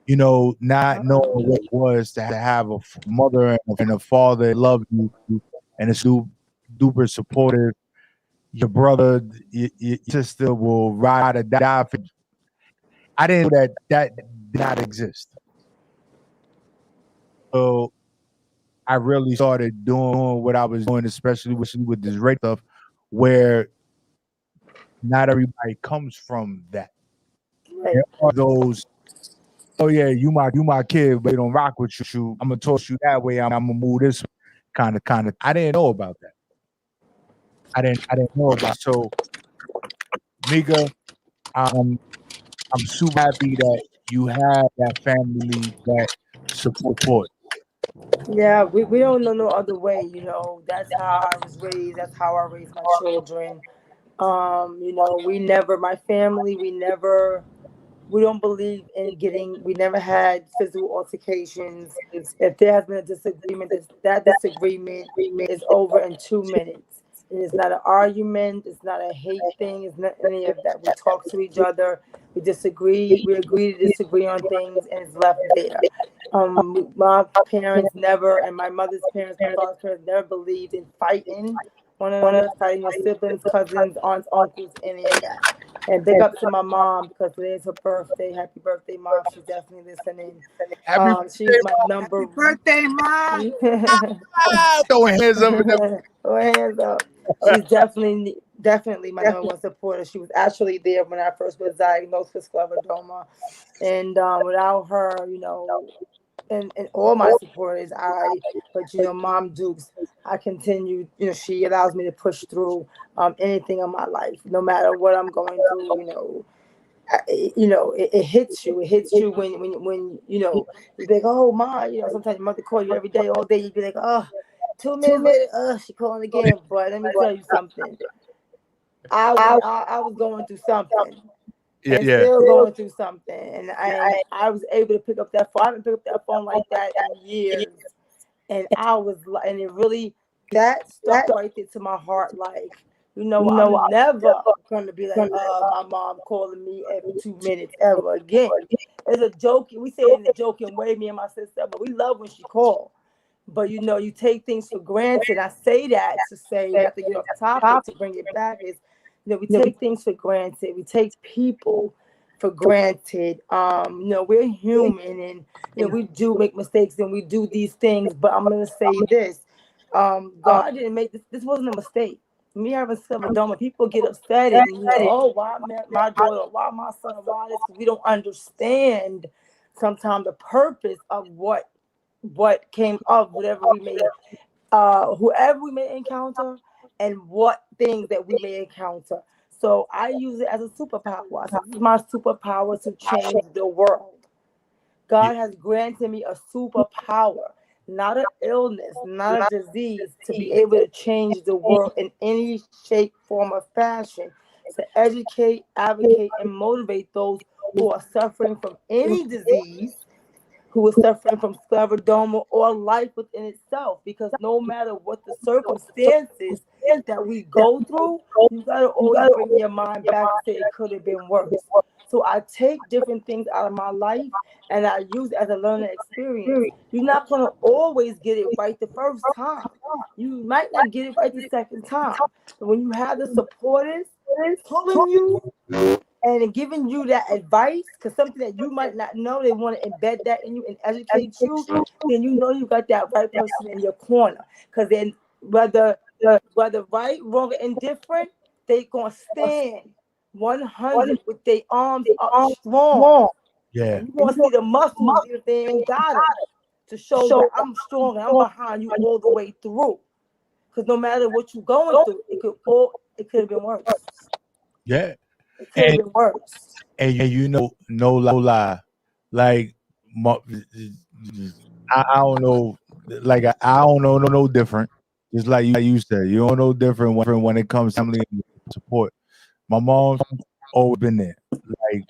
S1: Not knowing what it was to have a mother and a father that love you and is duper supportive. Your brother, your sister will ride or die for you. I didn't know that did not exist. So I really started doing what I was doing, especially with this race stuff, where not everybody comes from that.
S5: Right.
S1: There are those, oh yeah, you my kid, but they don't rock with you. I'm gonna toss you that way. I'm gonna move this kind of. I didn't know about that. I didn't know about it. So Mika, I'm I'm super happy that you have that family that support.
S5: Yeah, we don't know no other way, That's how I was raised. That's how I raised my children. We never, my family, we don't believe in we never had physical altercations. If there has been a disagreement, that disagreement is over in 2 minutes. And it's not an argument, it's not a hate thing, it's not any of that. We talk to each other, we disagree, we agree to disagree on things, and it's left there. My parents never, and my mother's parents, my father's parents never believed in fighting one another, fighting your siblings, cousins, aunts, uncles, any of that. And big up to my mom because today is her birthday. Happy birthday, Mom. She's definitely listening.
S1: Happy
S5: She's my number.
S4: Birthday, Mom.
S1: throwing hands up in the
S5: Go hands up. She's definitely my number one supporter. She was actually there when I first was diagnosed with scleroderma, and without her, and all my supporters, Mom Dukes, I continue. She allows me to push through anything in my life, no matter what I'm going through. It hits you. It hits you when you be like, oh my, sometimes your mother call you every day, all day. You'd be like, oh, 2 minutes later, she calling again. But let me tell you something. I was going through something. And
S1: yeah.
S5: still going through something, and I was able to pick up that phone. I haven't picked up that phone like that in years, and I was, and it really that stuck right there to my heart. Like You know, I'm never going to be like, my mom calling me every 2 minutes ever again. It's a joke. We say it in a joking way, me and my sister, but we love when she calls. But, you know, you take things for granted. I say that to say, not to get off topic, to bring it back, is, you know, we take things for granted. We take people for granted. You know, we're human, and, you know, we do make mistakes and we do these things. But I'm going to say this. God didn't make this. This wasn't a mistake. Me having self-adoma, people get upset and, you know, oh, why my daughter, why my son, why this? We don't understand sometimes the purpose of what came of whatever we may, whoever we may encounter, and what things that we may encounter. So I use it as a superpower. So this is my superpower to change the world. God has granted me a superpower, not an illness, not a disease, to be able to change the world in any shape, form, or fashion, to educate, advocate, and motivate those who are suffering from any disease, who is suffering from scleroderma or life within itself. Because no matter what the circumstances that we go through, you got to always bring your mind back and say it could have been worse. So I take different things out of my life and I use it as a learning experience. You're not going to always get it right the first time. You might not get it right the second time. But when you have the supporters pulling you and giving you that advice, because something that you might not know, they want to embed that in you and educate you, then you know you got that right person in your corner. Because then whether right, wrong, or indifferent, they going to stand 100 with their arms up strong.
S1: Yeah.
S5: And you want to see the muscles if they ain't got them, to show that I'm strong and I'm behind you all the way through. Because no matter what you're going through, it could have been worse.
S1: Yeah.
S5: It could have been worse.
S1: And you know, no lie, like I don't know, like I don't know no different. Just like you said, you don't know different when it comes to family and support. My mom's always been there. Like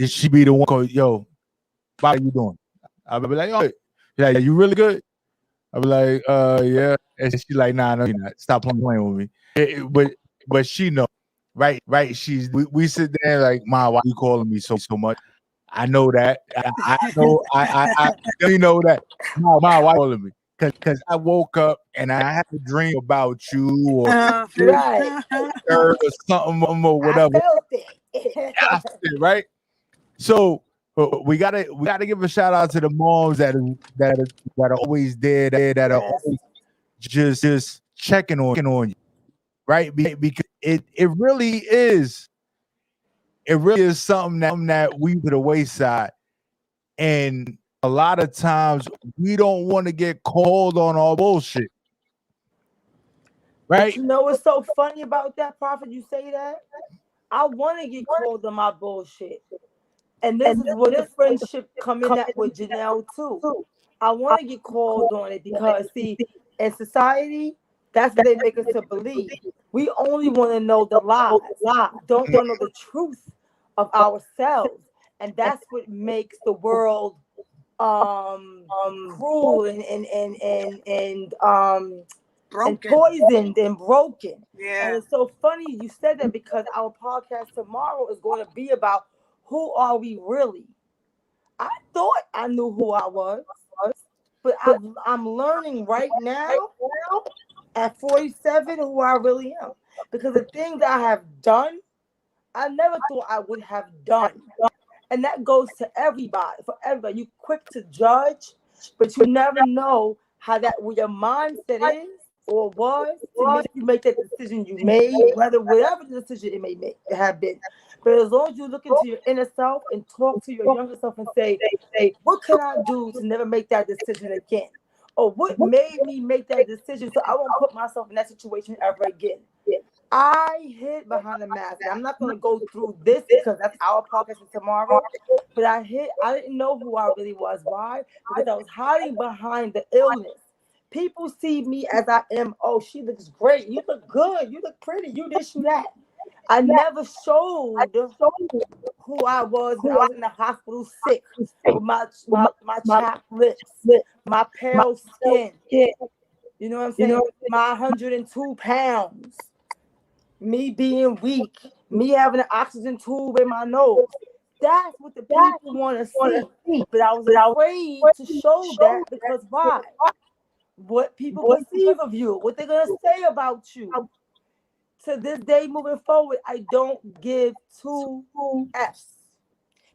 S1: she be the one call, yo, how you doing? I'll be like, oh, yeah, you really good? I'll be like, yeah. And she like, nah, no, you're not. Stop playing with me. But she know, right? She's we sit there like, Ma, why you calling me so much? I know that. I know. I you know that. Ma, why you calling me? Because I woke up and I had a dream about you or
S5: Right.
S1: or something or whatever.
S5: I felt it.
S1: I feel it, right? So we gotta give a shout out to the moms that are always there, that are always just checking on you, right? Because it really is something that we put the wayside, and a lot of times we don't want to get called on our bullshit, right?
S5: But you know what's so funny about that, Prophet? You say that? I want to get called on my bullshit. And this is where the friendship come in at with Janelle too. I want to get called on it because, see, in society, that's what they make us to believe. We only want to know the lies. Don't want to know the truth of ourselves. And that's what makes the world cruel and poisoned and broken.
S4: Yeah.
S5: And it's so funny you said that, because our podcast tomorrow is going to be about who are we really. I thought I knew who I was, but I'm learning right now at 47 who I really am. Because the things I have done, I never thought I would have done. And that goes to everybody, for everybody. You quick to judge, but you never know how what your mindset is or was to make you make that decision you made, whatever the decision it may have been. But as long as you look into your inner self and talk to your younger self and say, what can I do to never make that decision again? Or what made me make that decision so I won't put myself in that situation ever again? I hid behind the mask. And I'm not going to go through this because that's our podcast tomorrow. But I didn't know who I really was. Why? Because I was hiding behind the illness. People see me as I am. Oh, she looks great. You look good. You look pretty. You this, you that. I never showed who I was when I was in the hospital sick, with my chapped lips, my pale skin. You know what I'm saying? My 102 pounds. me being weak, me having an oxygen tube in my nose. That's what the people want to see. But I was afraid to show that because why? What people perceive of you, what they're going to say about you. To this day, moving forward, I don't give two F's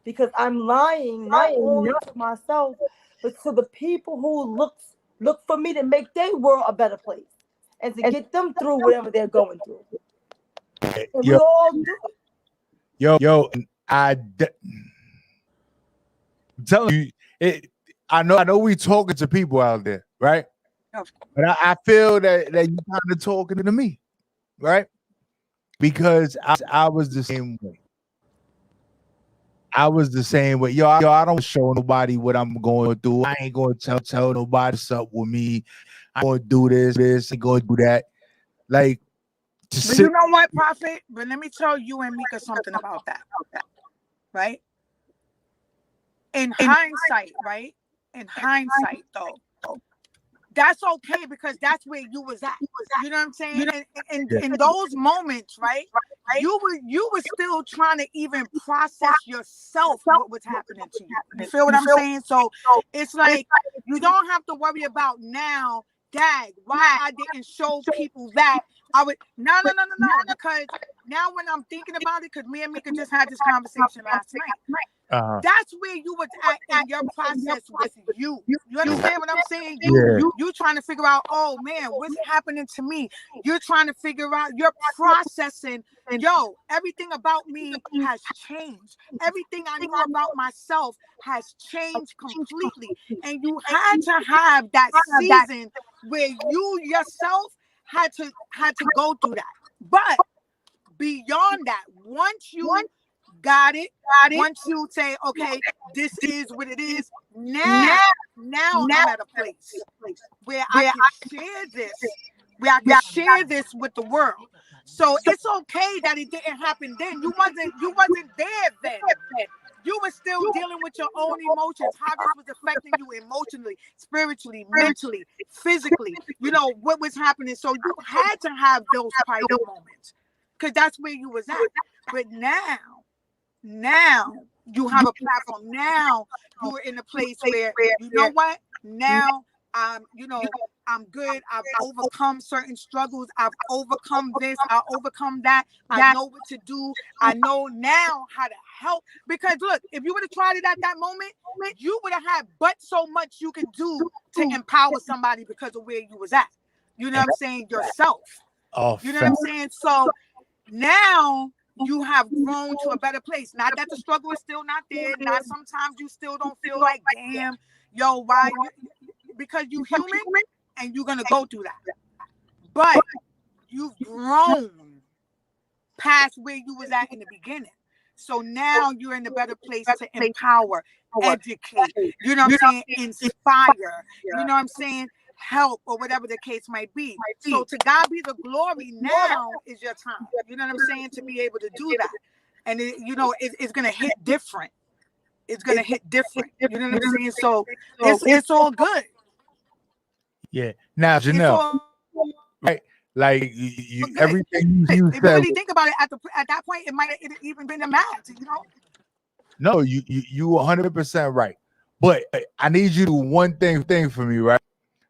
S5: because I'm lying not only to myself, but to the people who look for me to make their world a better place and to get them through whatever they're going through. And we all do it.
S1: I'm telling you, I know we talking to people out there, right? But I feel that you kind of talking to me, right? Because I was the same way. I was the same way. Yo, I don't show nobody what I'm going through. I ain't going to tell nobody what's up with me. I'm going to do this, and going to do that. Like,
S4: but you know what, Prophet? But let me tell you and Mika something about that, right? In hindsight, right? In hindsight, though, that's okay because that's where you was at. You know what I'm saying? And in those moments, right? You were still trying to even process yourself what was happening to you. You feel what I'm saying? So it's like you don't have to worry about now, dag, why I didn't show people that. I would no, because now when I'm thinking about it, because me and Mika just had this conversation last night. That's where you was at in your process with you. You understand what I'm saying? You trying to figure out, oh man, what's happening to me? You're trying to figure out, you're processing, yo, everything about me has changed. Everything I knew about myself has changed completely. And you had to have that season where you yourself had to go through that. But beyond that, once you got it, once you say, okay, this is what it is, now I'm at a place where I can share this with the world. So it's okay that it didn't happen then. You wasn't there then. You were still dealing with your own emotions, how this was affecting you emotionally, spiritually, mentally, physically, you know, what was happening. So you had to have those private moments because that's where you was at. But now you have a platform. Now you are in a place where, you know what? Now I'm good. I've overcome certain struggles. I've overcome this. I overcome that. I know what to do. I know now how to help. Because look, if you would have tried it at that moment, you would have had but so much you could do to empower somebody because of where you was at. You know what I'm saying? Yourself. You know what I'm saying? So now you have grown to a better place. Not that the struggle is still not there. Not sometimes you still don't feel like, damn, yo, why? Because you human and you're gonna go through that. But you've grown past where you was at in the beginning. So now you're in a better place to empower, educate, you know what I'm saying, inspire, you know what I'm saying, help, or whatever the case might be. So to God be the glory. Now is your time. You know what I'm saying, to be able to do that. And it's gonna hit different. It's gonna hit different. You know what I'm saying? So it's all good.
S1: Yeah. Now, Janelle, right? Like everything you
S4: if
S1: said.
S4: you really think about it, at that point, it might have even been a match. You know.
S1: No, you 100% right. But I need you to do one thing for me, right?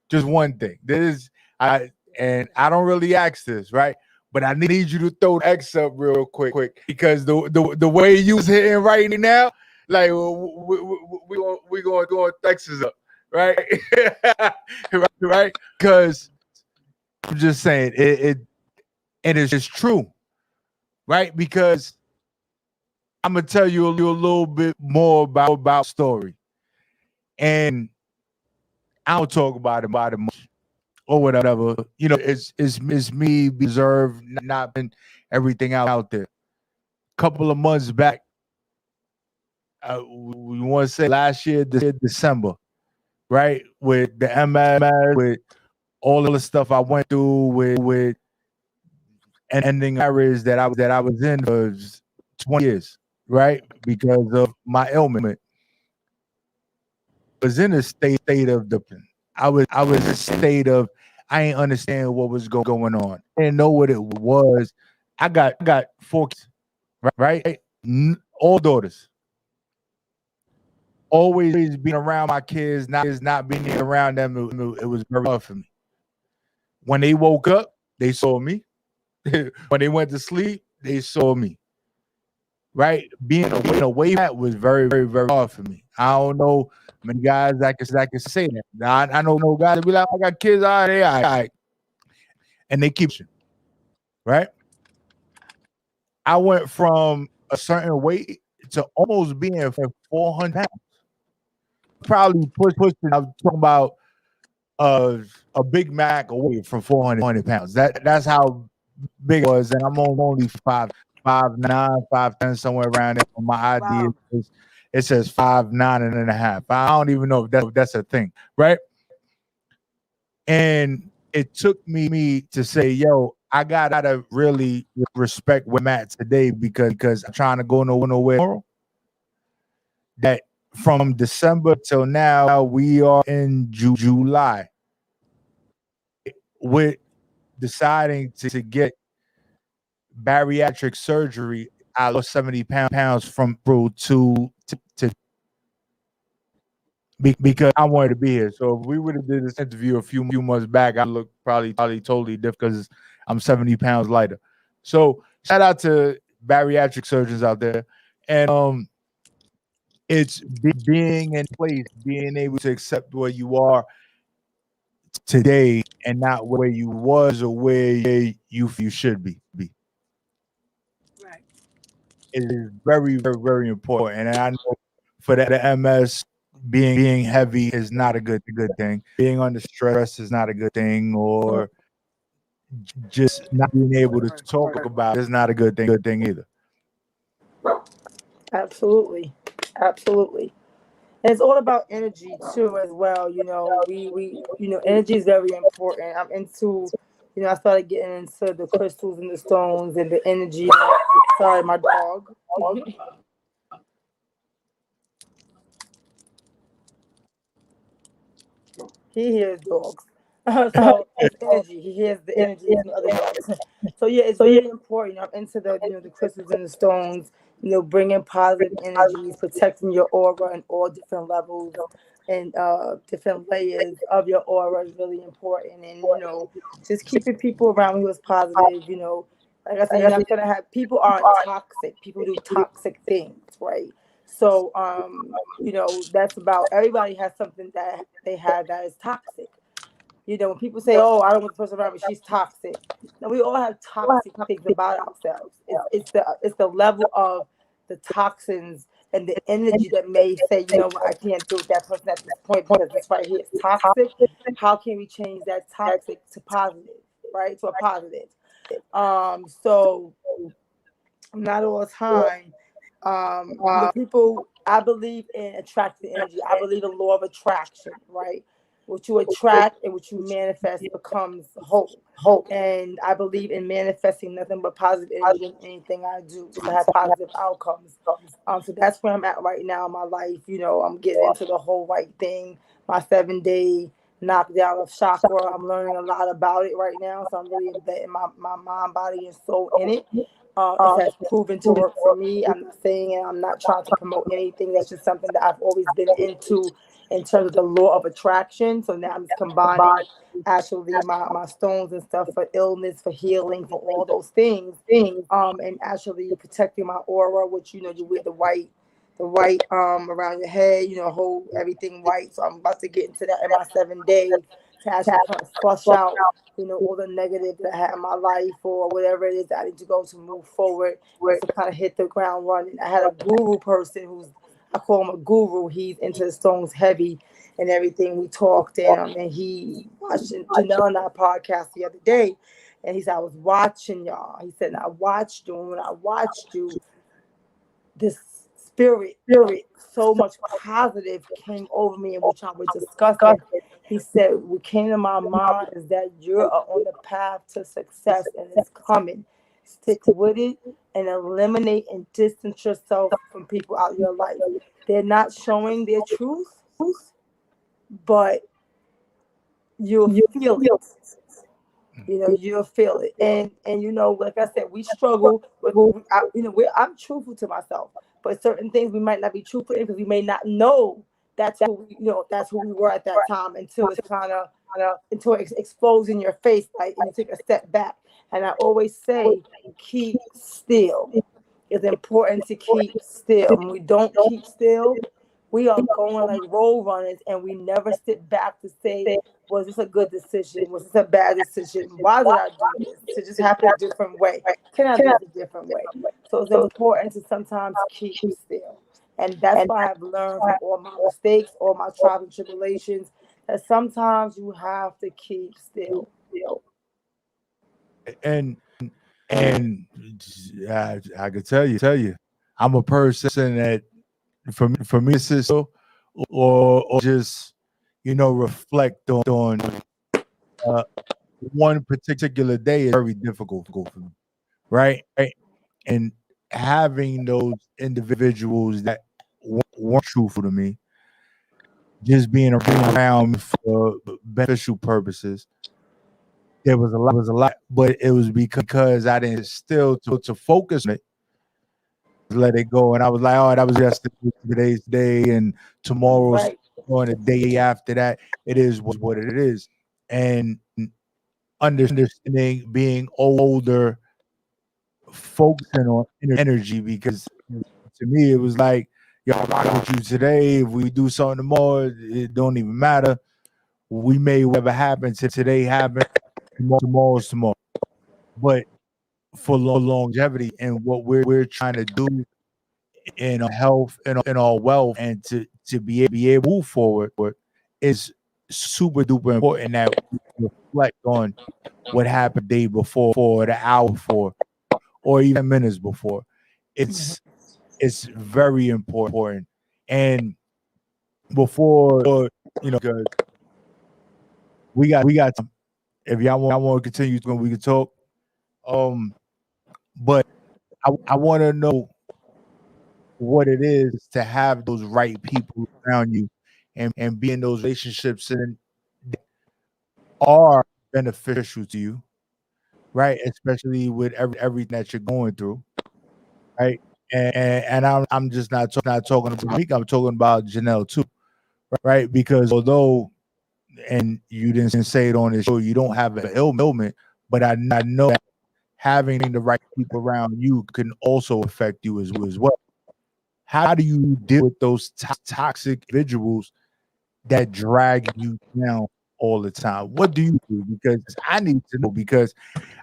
S1: Just one thing. I don't really ask this, right? But I need you to throw the X up real quick because the way you was hitting right now, like we going to go X's up, right? right? Because I'm just saying it is just true, right? Because I'm gonna tell you a little bit more about story, and I don't talk about it much or whatever. You know, it's me deserve not been everything out there. Couple of months back, we want to say last year, December, right? With the MS, with all of the stuff I went through with ending areas that I was in for 20 years, right? Because of my ailment. I was in a state of depression. I was in a state of I ain't understand what was going on. I didn't know what it was. I got 4 kids, right? All daughters. Always being around my kids, not being around them, it was very hard for me. When they woke up, they saw me. When they went to sleep, they saw me. Right? Being away from that was very, very, very hard for me. I don't know many guys that can say that. I know guys that be like, I got kids, all right. And they keep you, right? I went from a certain weight to almost being 400 pounds. Probably pushing. I'm talking about a Big Mac away from 400 pounds. That's how big it was, and I'm only 5'9", 5'10", somewhere around there. My ID is it says 5'9" and a half. I don't even know if that's a thing, right? And it took me to say, yo, I gotta really respect where I'm at today because I'm trying to go nowhere tomorrow. That from December till now, we are in July. With deciding to get bariatric surgery, I lost 70 pounds from through to because I wanted to be here. So if we would have did this interview a few months back, I look probably totally different because I'm 70 pounds lighter. So shout out to bariatric surgeons out there. And it's being in place, being able to accept where you are today and not where you was or where you should be.
S4: Right.
S1: It is very, very, very important. And I know for the MS, being heavy is not a good thing. Being under stress is not a good thing, or just not being able to talk about it is not a good thing either.
S5: Absolutely. Absolutely. And it's all about energy too as well. Energy is very important. I'm into, I started getting into the crystals and the stones and the energy. Sorry, my dog. He hears dogs. So it's energy. He hears the energy from the other dogs. So yeah, it's really important. I'm into the crystals and the stones. Bringing positive energies, protecting your aura in all different levels and different layers of your aura is really important. And just keeping people around who is positive. Like I said, you're not gonna have people aren't toxic. People do toxic things, right? So that's about everybody has something that they have that is toxic. When people say, "Oh, I don't want the person around me; she's toxic." Now we all have toxic things about ourselves. It's the level of the toxins and the energy that may say, "You know what? I can't deal with that person at this point because this right here is toxic." How can we change that toxic to positive, right? To a positive. So not all the time. People, I believe in attracting energy. I believe in law of attraction, right? What you attract and what you manifest becomes whole. And I believe in manifesting nothing but positive energy in anything I do to have positive outcomes. So that's where I'm at right now in my life. I'm getting into the whole right thing, my 7-day knockdown of chakra. I'm learning a lot about it right now. So I'm really embedding my mind, body, and soul in it. It has proven to work for me. I'm not saying it. I'm not trying to promote anything. That's just something that I've always been into in terms of the law of attraction. So now I'm just combining actually my stones and stuff for illness, for healing, for all those things. And actually protecting my aura, which you wear the white around your head, hold everything white. So I'm about to get into that in my 7 days to actually kind of flush out, all the negative that I had in my life or whatever it is that I need to go to move forward and to kind of hit the ground running. I had a guru person I call him a guru. He's into the stones heavy and everything. We talked and he watched Janelle and I podcast the other day. And he said, I was watching y'all. He said, I watched you. And when I watched you, this spirit, so much positive came over me, in which I was discussing. He said, what came to my mind is that you're on the path to success and it's coming. Stick with it and eliminate and distance yourself from people out of your life. They're not showing their truth, but you'll feel it. You'll feel it. And like I said, we struggle with, I'm truthful to myself, but certain things we might not be truthful in because we may not know that's who we were at that time until it's until it's exposed in your face, like, and you take a step back. And I always say, keep still. It's important to keep still. When we don't keep still, we are going like roll runners, and we never sit back to say, was this a good decision? Was this a bad decision? Why did I do this? To just happen a different way. Can I do it a different way? So it's important to sometimes keep still. And that's why I've learned from all my mistakes, all my trials and tribulations, that sometimes you have to keep still.
S1: And I could tell you, I'm a person that for me it's so or just reflect on one particular day is very difficult for me, right? And having those individuals that weren't truthful to me, just being around me for beneficial purposes, there was a lot, but it was because I didn't still to focus on it, let it go, and I was like, oh, that was today's day, and tomorrow's
S5: Right.
S1: or the day after that. It is what it is, and understanding being older, focusing on energy, because to me it was like, yo, I rock with you today. If we do something tomorrow, it don't even matter. We may whatever happens today happen, tomorrow's tomorrow. But for longevity and what we're trying to do in our health and in our wealth, and to be able to move forward is super duper important that we reflect on what happened the day before, or the hour before, or even minutes before. It's very important. And before, because we got some, if y'all want to continue, we can talk. But I want to know what it is to have those right people around you, and be in those relationships and are beneficial to you, right? Especially with everything that you're going through, right? And I'm just not talking about Meek. I'm talking about Janelle too, right? Because although, and you didn't say it on this show, you don't have an ailment, but I know that having the right people around you can also affect you as well. How do you deal with those toxic individuals that drag you down all the time? What do you do? Because I need to know, because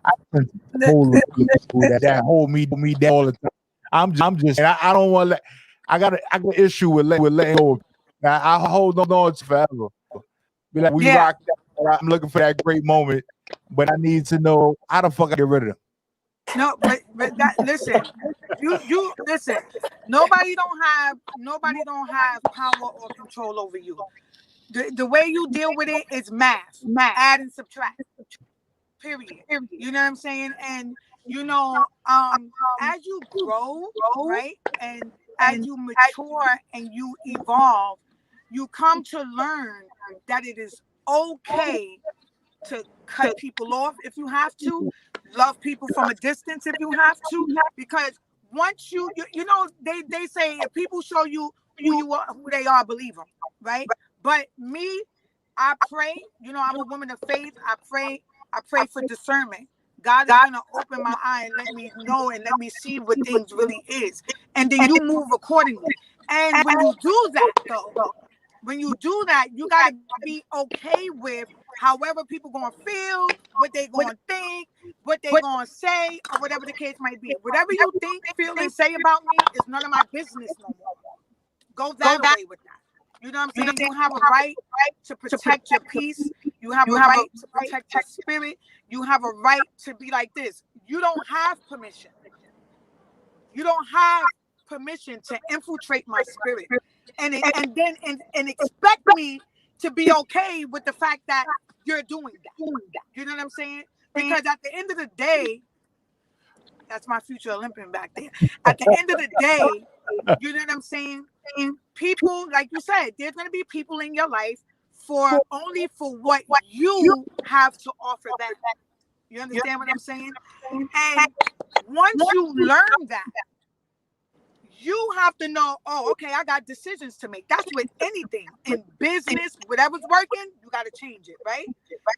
S1: I spent a whole lot of people that hold me down all the time. I'm just, I don't want to let, I got an issue with letting go. I hold on to forever. Be like, we rock that. I'm looking for that great moment, but I need to know how the fuck I get rid of them.
S4: No, but that, listen, you listen. Nobody don't have power or control over you. The way you deal with it is math, add and subtract. Period. You know what I'm saying? And as you grow, right, and as you mature and you evolve, you come to learn that it is okay to cut people off if you have to, love people from a distance if you have to, because once they say if people show you who they are, believe them, right? But me, I pray, I'm a woman of faith. I pray for discernment. God is going to open my eye and let me know and let me see what things really is, and then you move accordingly. And when you do that, though, you got to be okay with however people going to feel, what they going to think, what they going to say, or whatever the case might be. Whatever you think, feel, and say about me is none of my business no more. Go that away with that. You know what I'm saying? You have a right to protect your peace. You have a right to protect your spirit. You have a right to be like this. You don't have permission. You don't have permission to infiltrate my spirit and expect me to be okay with the fact that you're doing that. You know what I'm saying? Because at the end of the day, that's my future Olympian back there. At the end of the day, you know what I'm saying? People, like you said, there's going to be people in your life for only for what you have to offer them. You understand what I'm saying? And once you learn that, you have to know, oh, okay, I got decisions to make. That's with anything in business, whatever's working, you got to change it, right?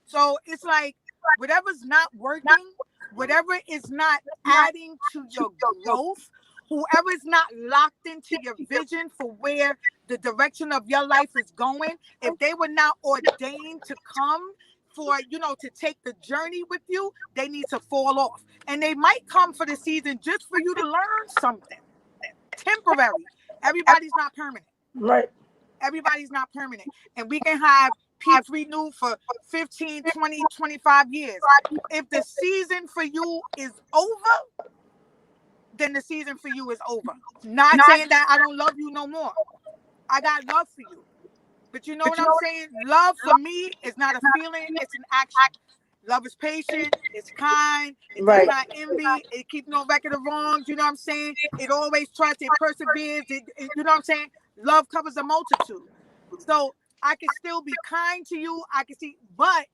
S4: So it's like whatever's not working, whatever is not adding to your growth, whoever is not locked into your vision for where the direction of your life is going, if they were not ordained to come for, to take the journey with you, they need to fall off. And they might come for the season just for you to learn something. Temporary. Everybody's not permanent.
S5: Right.
S4: Everybody's not permanent. And we can have peeps renewed for 15, 20, 25 years. If the season for you is over, then the season for you is over. Not saying that I don't love you no more. I got love for you. But you know what I'm saying? Love for me is not a feeling, it's an action. Love is patient, it's kind, it does not envy, it keeps no record of wrongs, you know what I'm saying? It always trusts, it perseveres, you know what I'm saying? Love covers a multitude. So I can still be kind to you, I can see, but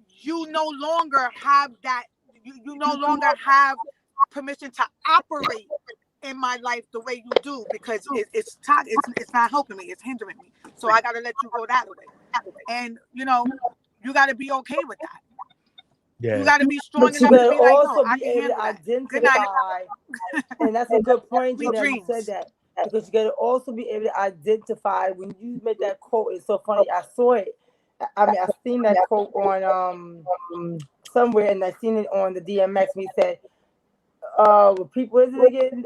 S4: you no longer have that, you no longer have permission to operate in my life the way you do, because it's not helping me, it's hindering me. So I got to let you go that way. And, you got to be okay with that. Yeah. You got to be strong enough to be like,
S5: also be able to identify, and that's a good point, Gina, you said that, because you got to also be able to identify. When you made that quote, it's so funny, I saw it, I've seen that quote on somewhere, and I seen it on the DMX, when he said, when people, is it again,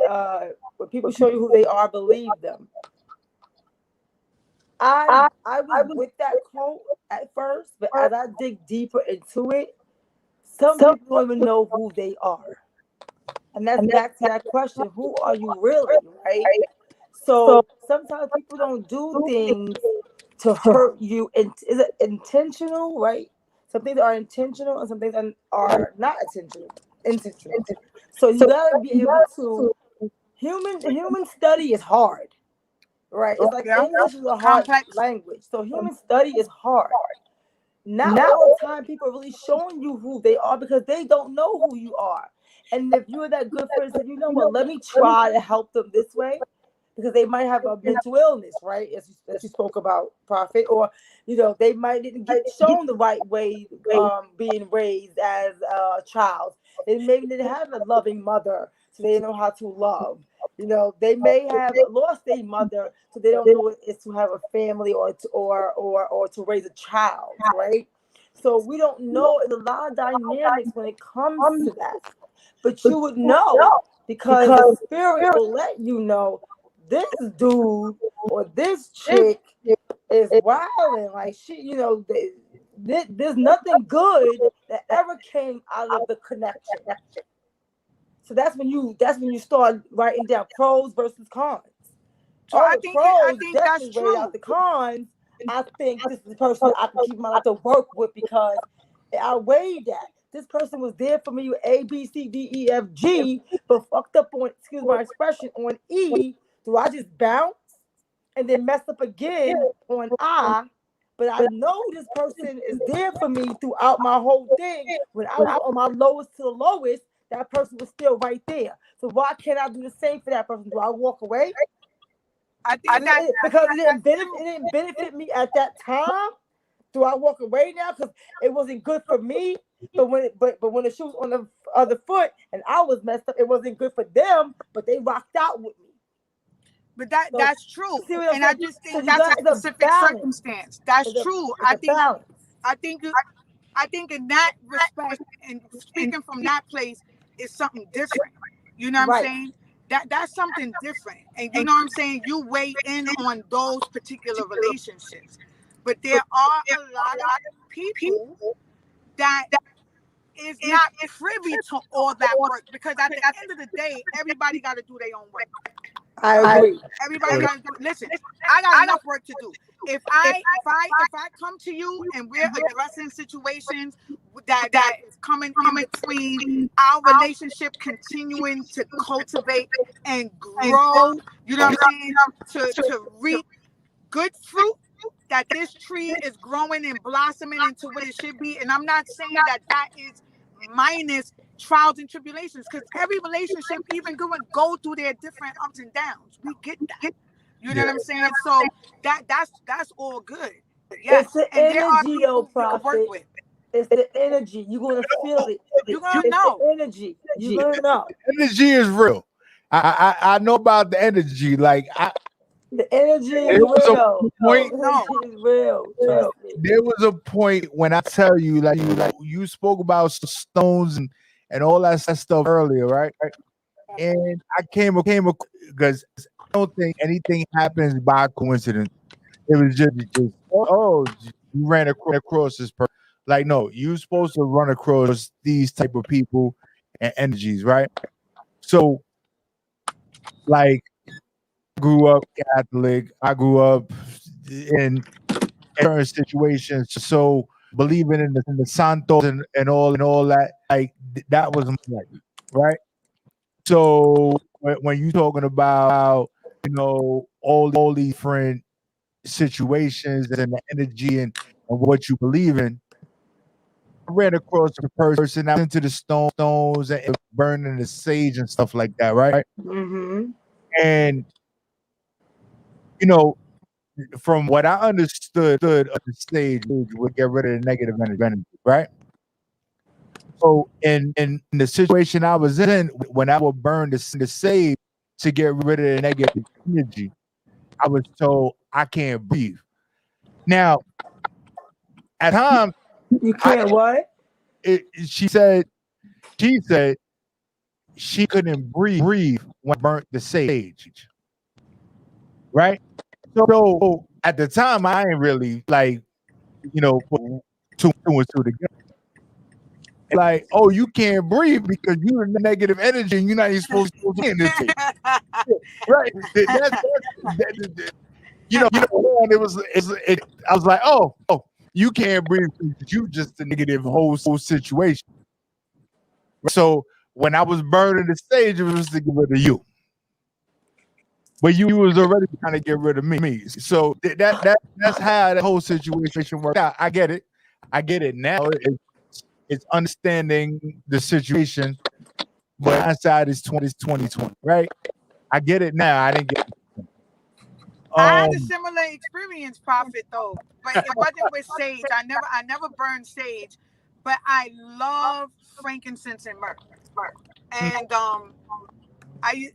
S5: when people show you who they are, believe them. I was with that quote at first, but as I dig deeper into it, some people don't even know who they are. And that's back to that question, who are you really, right? So sometimes people don't do things to hurt you. Is it intentional, right? Some things are intentional and some things are not intentional. So you gotta be able to, human study is hard, right? It's like English is a hard language. So human study is hard. Not all the time people are really showing you who they are, because they don't know who you are. And if you're that good friend, you know what, let me try to help them this way, because they might have a mental illness, right? As you spoke about, Prophet, or they might didn't get shown the right way being raised as a child. They maybe didn't have a loving mother, so they didn't know how to love. They may have lost their mother, so they don't know what it is to have a family or to raise a child, right? So we don't know. There's a lot of dynamics when it comes to that. But you would know, because the spirit will let you know this dude or this chick is wilding. Like there's nothing good that ever came out of the connection. So that's when you start writing down pros versus cons.
S4: So I think that's true.
S5: Out the cons, I think this is the person I can keep my life to work with, because I weighed that. This person was there for me with A, B, C, D, E, F, G, but fucked up on, excuse my expression, on E. Do I just bounce and then mess up again on I? But I know this person is there for me throughout my whole thing. When I was on my lowest to the lowest, that person was still right there. So why can't I do the same for that person? Do I walk away?
S4: I think
S5: because it didn't benefit me at that time. Do I walk away now because it wasn't good for me? But when when the shoe was on the other foot and I was messed up, it wasn't good for them. But they rocked out with me.
S4: But that's true, and I just think that's a specific circumstance. That's true. I think in that respect, and speaking from that place, is something different. You know what I'm saying? That's something different, and you know what I'm saying. You weigh in on those particular relationships, but there are a lot of people that is not privy to all that work, because at the end of the day, everybody got to do their own work.
S5: I agree.
S4: Everybody got to do. Listen, I got enough work to do. If I come to you and we're addressing situations that is coming in between our relationship continuing to cultivate and grow, you know what I'm saying, to reap good fruit, that this tree is growing and blossoming into what it should be. And I'm not saying that is minus trials and tribulations, because every relationship, even go through their different ups and downs. We get that. You know what I'm saying? So that's all good. Yes.
S5: It's the
S4: And there are
S5: energy, though,
S4: people you can work
S5: Prophet.
S4: with.
S5: It's the energy. You're gonna feel it.
S4: You're gonna
S5: It's
S4: know.
S5: the energy. You're gonna know.
S1: Energy is real. I know about the energy. Like
S5: The energy is
S1: there was
S5: real.
S1: a point.
S4: No.
S5: Energy is real. Trust me.
S1: There was a point when I tell you, like you spoke about stones and all that stuff earlier, right? And I came because I don't think anything happens by coincidence. It was just oh, you ran across this person. Like, no, you're supposed to run across these type of people and energies, right? So, like, I grew up Catholic. I grew up in certain situations. So, believing in the Santos and all that, like, that was my life, right? So, when you talking about, all these different situations and the energy and what you believe in, I ran across the person out into the stones and burning the sage and stuff like that, right?
S5: Mm-hmm.
S1: And you know, from what I understood of the sage would get rid of the negative energy, right? So in the situation I was in, when I would burn the sage to get rid of the negative energy, I was told I can't breathe. Now, at times,
S5: You can't what?
S1: she said she couldn't breathe when I burnt the sage, right? So at the time, I ain't really like, put two and two together. Like, oh, you can't breathe because you're in negative energy and you're not even supposed to be in this thing. Right? It was. I was like, oh, you can't breathe because you just a negative whole situation. So when I was burning the stage, it was to get rid of you. But you was already trying to get rid of me. So that's how the whole situation worked out. I get it. I get it now. It's understanding the situation, but hindsight is 2020, right? I get it now. I didn't get it.
S4: I had a similar experience, Prophet, though, but it wasn't with sage. I never burned sage, but I love frankincense and myrrh, and I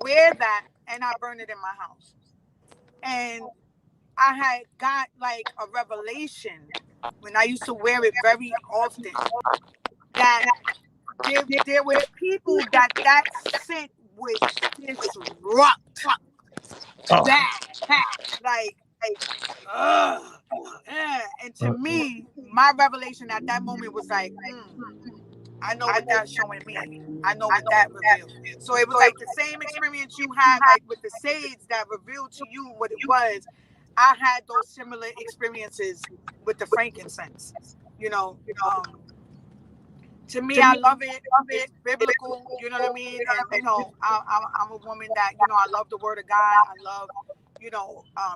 S4: wear that and I burn it in my house, and I had got like a revelation when I used to wear it very often that there were people that scent would disrupt bad, like and to me, my revelation at that moment was like, I know what that's showing me. I know what that revealed. So it was like the same experience you had, like with the sage that revealed to you what it was. I had those similar experiences with the frankincense. To me, I love it. It's biblical. You know what I mean? And I'm a woman that I love the Word of God. I love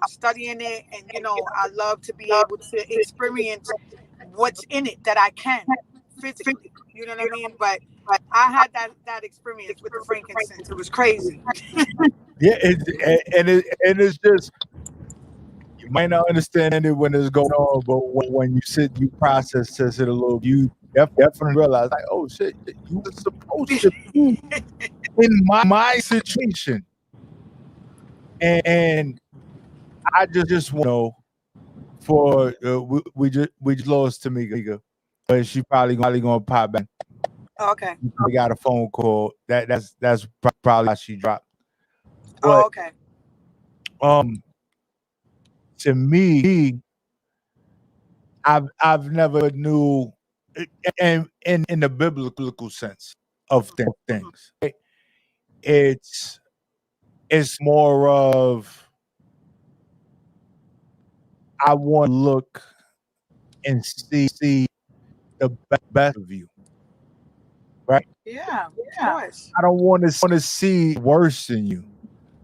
S4: studying it, and I love to be able to experience what's in it that I can physically. You know what I mean? But I had that experience with the frankincense. It was crazy.
S1: Yeah, it's just, you might not understand it when it's going on, but when you sit, you process it a little. You definitely realize, like, oh shit, you were supposed to be in my situation, and I just want to know for we just lost Tamika, but she probably gonna pop back.
S4: Okay.
S1: We got a phone call. That's probably how she dropped.
S4: But,
S1: okay. To me, I've never knew, and in the biblical sense of things, right? It's more of, I want to look and see the best of you, right?
S4: Yeah, of course.
S1: I don't want to see worse than you,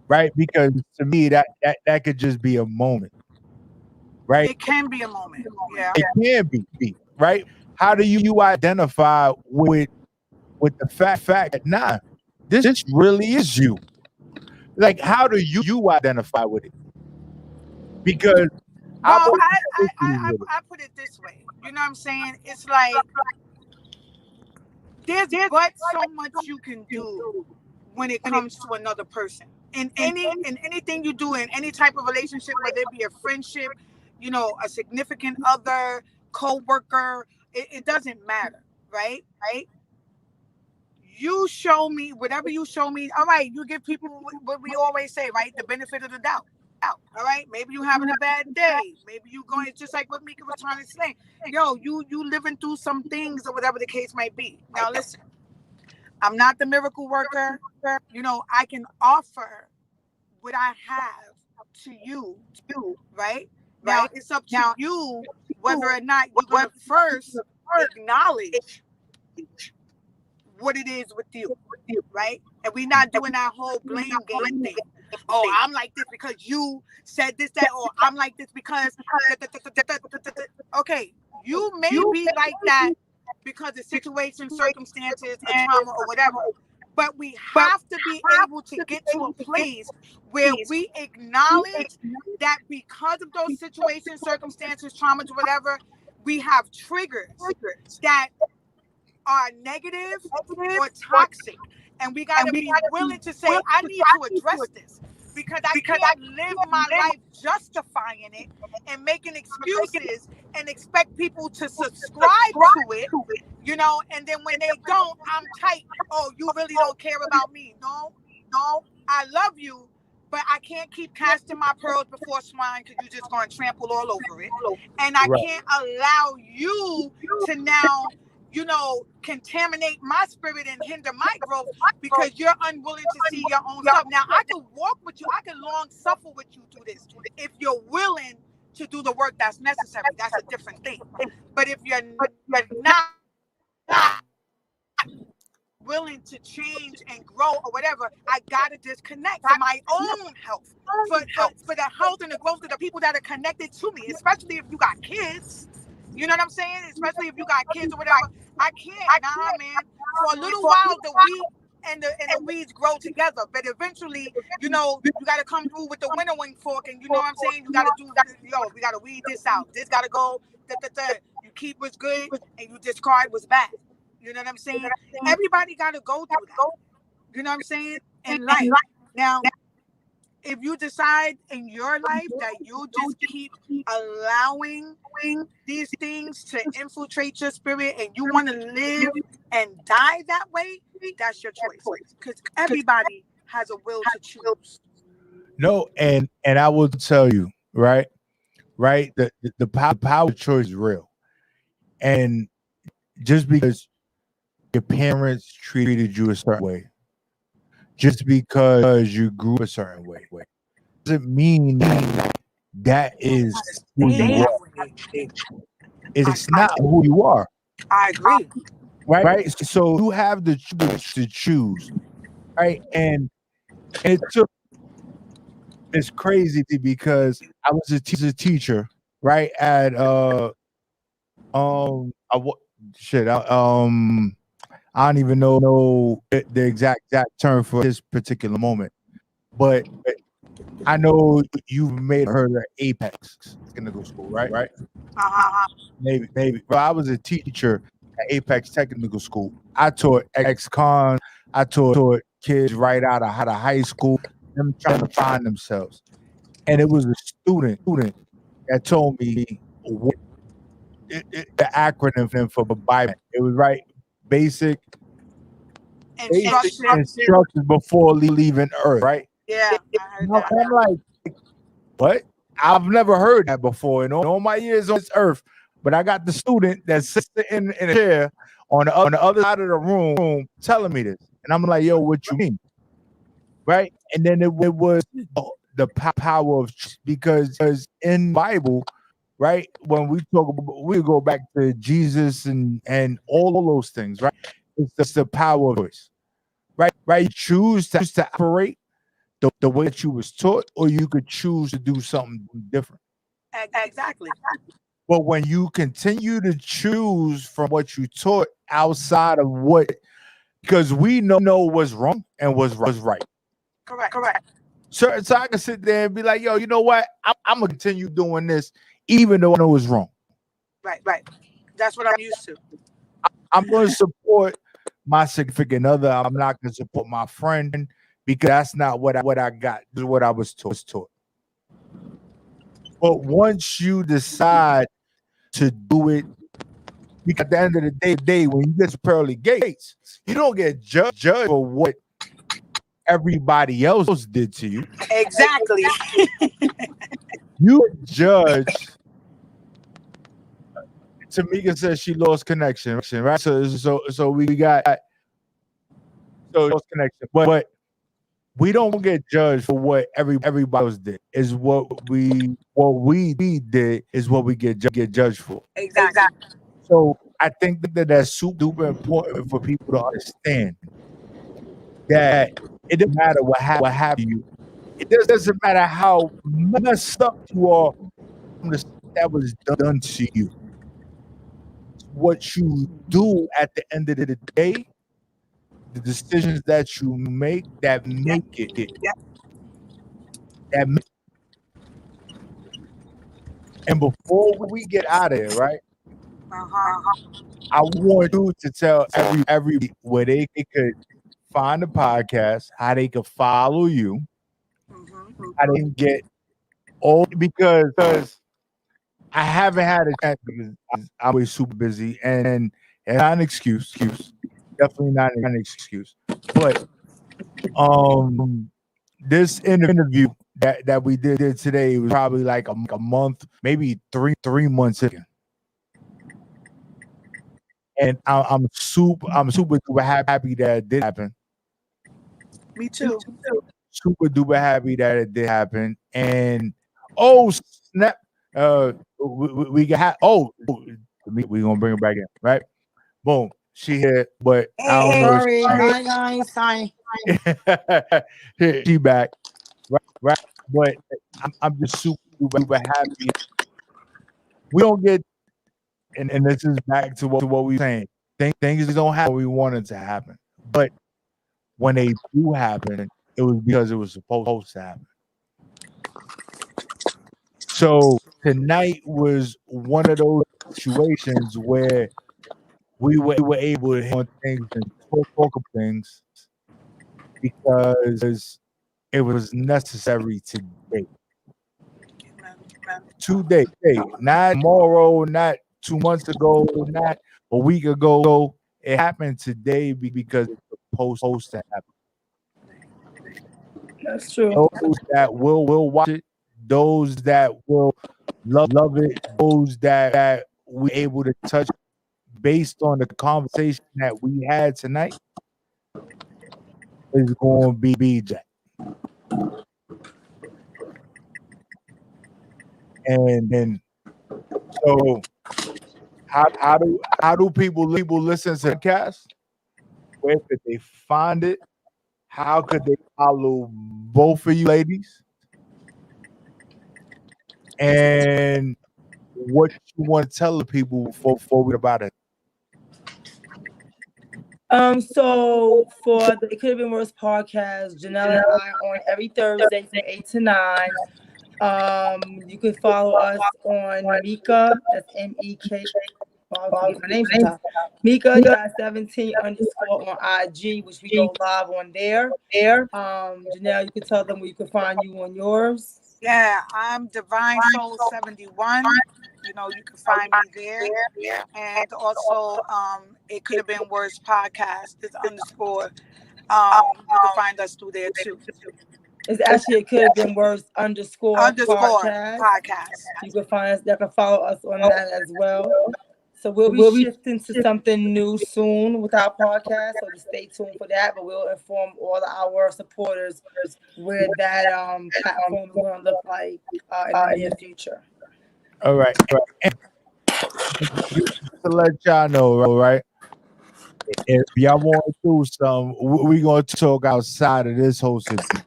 S1: right? Because to me, that could just be a moment, right?
S4: It can be a moment. Yeah.
S1: It can be, right? how do you identify with the fact that this really is you? Like, how do you identify with it? Because I'm
S4: Well,
S1: always
S4: I, I, I,
S1: with it.
S4: I put it this way. You know what I'm saying? It's like there's but so much you can do when it comes to another person. In anything you do in any type of relationship, whether it be a friendship, a significant other, co-worker, it doesn't matter, right? You show me whatever you show me. All right, you give people what we always say, right? The benefit of the doubt. All right, maybe you having a bad day. Maybe you going just like what Mika was trying to say. Yo, you living through some things or whatever the case might be. Now listen, I'm not the miracle worker. I can offer what I have to you, right? Now it's up to you whether or not you're gonna first acknowledge what it is with you, right? And we're not doing that whole blame game thing. Oh, I'm like this because you said this, that, or I'm like this because okay, you may be like that because of situation, circumstances, and trauma or whatever. But we have to be able to get to a place where we acknowledge that because of those situations, circumstances, traumas, whatever, we have triggers that are negative or toxic. And we got to be willing to say, I need to address this because I can't live my life justifying it and making excuses and expect people to subscribe to it, and then when they don't, I'm tight. Oh, you really don't care about me. No, I love you, but I can't keep casting my pearls before swine because you're just going to trample all over it. And I can't allow you to now contaminate my spirit and hinder my growth because you're unwilling to see your own stuff. Now, I can walk with you. I can long suffer with you through this. If you're willing to do the work that's necessary, that's a different thing. But if you're not willing to change and grow or whatever, I got to disconnect for my own health, for the health and the growth of the people that are connected to me, especially if you got kids. You know what I'm saying? Especially if you got kids or whatever. I can't, man. For a little while, the wheat and the weeds grow together. But eventually, you got to come through with the winnowing fork. And you know what I'm saying? You got to do, we got to weed this out. This got to go. You keep what's good and you discard what's bad. You know what I'm saying? Everybody got to go through that. You know what I'm saying? In life. Now, if you decide in your life that you just keep allowing these things to infiltrate your spirit and you want to live and die that way, that's your choice. Because everybody has a will to choose.
S1: No, and I will tell you, right? The power of choice is real. And just because your parents treated you a certain way, just because you grew up a certain way, doesn't mean that is who you are. It's not who you are.
S4: I agree.
S1: Right? So you have the choice to choose. Right? And it took, it's crazy because I was a teacher, right? At I don't even know the exact term for this particular moment, but I know you've heard of Apex Technical School, right? Maybe. But I was a teacher at Apex Technical School. I taught ex-cons. I taught kids right out of high school, them trying to find themselves. And it was a student that told me the acronym for Bible. It was basic instructions before leaving Earth, right?
S4: Yeah, I heard that.
S1: I'm like, what? I've never heard that before in all my years on this earth. But I got the student that's sitting in a chair on the other side of the room telling me this. And I'm like, yo, what you mean? Right? And then it was the power of, because in the Bible, right, when we talk about, we go back to Jesus and all those things, right? It's the power of choice. Right? You choose to operate the way that you was taught, or you could choose to do something different.
S4: Exactly.
S1: But when you continue to choose from what you taught outside of what, because we know what's wrong and what's right.
S4: Correct.
S1: So I can sit there and be like, yo, you know what? I'm gonna continue doing this, even though I know it's wrong.
S4: Right. That's what I'm used to.
S1: I'm gonna support my significant other. I'm not gonna support my friend because that's not what I got. This is what I was taught. But once you decide to do it, because at the end of the day, when you get to pearly gates, you don't get judged for what everybody else did to you.
S4: Exactly.
S1: You judge. Tamika says she lost connection, right? So we got lost connection, but we don't get judged for what everybody else did. Is what we did is what we get judged for.
S4: Exactly.
S1: So I think that's super important for people to understand that it doesn't matter what happened to you. It doesn't matter how messed up you are from the stuff that was done to you. What you do at the end of the day, the decisions that you make that make it. And before we get out of here, right? I want you to tell every where they could find the podcast, how they could follow you, how they can get all, because I haven't had a chance because I'm always super busy and not an excuse. Definitely not an excuse. But this interview that we did today was probably like a month, maybe three months in. And I'm super duper happy that it did happen.
S4: Me too.
S1: Super duper happy that it did happen. And oh snap, we got we gonna bring her back in, right? Boom, she hit, but I don't know.
S5: Sorry, bye guys. Sorry.
S1: She back, right? But I'm just super happy. We don't get, and this is back to what we were saying. Things don't happen when we wanted to happen, but when they do happen, it was because it was supposed to happen. So tonight was one of those situations where we were able to hit on things and talk of things because it was necessary today. Today, not tomorrow, not 2 months ago, not a week ago. It happened today because it's supposed to happen.
S5: That's true.
S1: Those that will watch it, those that will love it, those that we able to touch based on the conversation that we had tonight is going to be BJ. And so how do people listen to the podcast? Where could they find it? How could they follow both of you ladies? And what you want to tell the people forward about it?
S5: So for the It Could Have Been Worse podcast, Janelle and I on every Thursday from 8 to 9. You can follow us on Mika, that's MEK. My name's Mika.17_ on IG, which we go live on there. Janelle, you can tell them where you can find you on yours.
S4: Yeah, I'm Divine Soul 71. You know, you can find me there. And also, It Could Have Been Worse podcast is _. You can find us through there too.
S5: It's actually It Could Have Been Worse _podcast. You can find us. You can follow us on that as well. So we'll be shifting to something new soon with our podcast. So just stay tuned for that. But we'll inform all our supporters where that platform is going to look like in the near future.
S1: All right. And to let y'all know, right? If y'all want to do something, we're going to talk outside of this whole situation.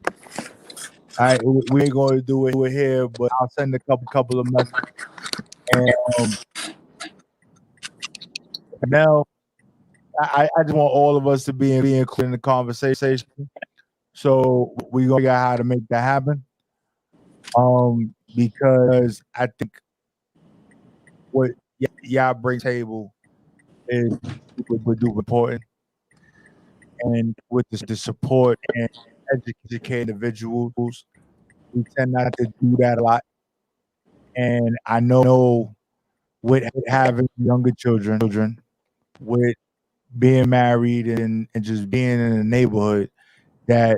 S1: All right, we ain't going to do it here, but I'll send a couple of messages And now I just want all of us to be included in the conversation. So we gonna figure out how to make that happen. Because I think what y'all bring to the table is super duper important, and with the support and educate individuals, we tend not to do that a lot. And I know with having younger children, with being married and just being in a neighborhood, that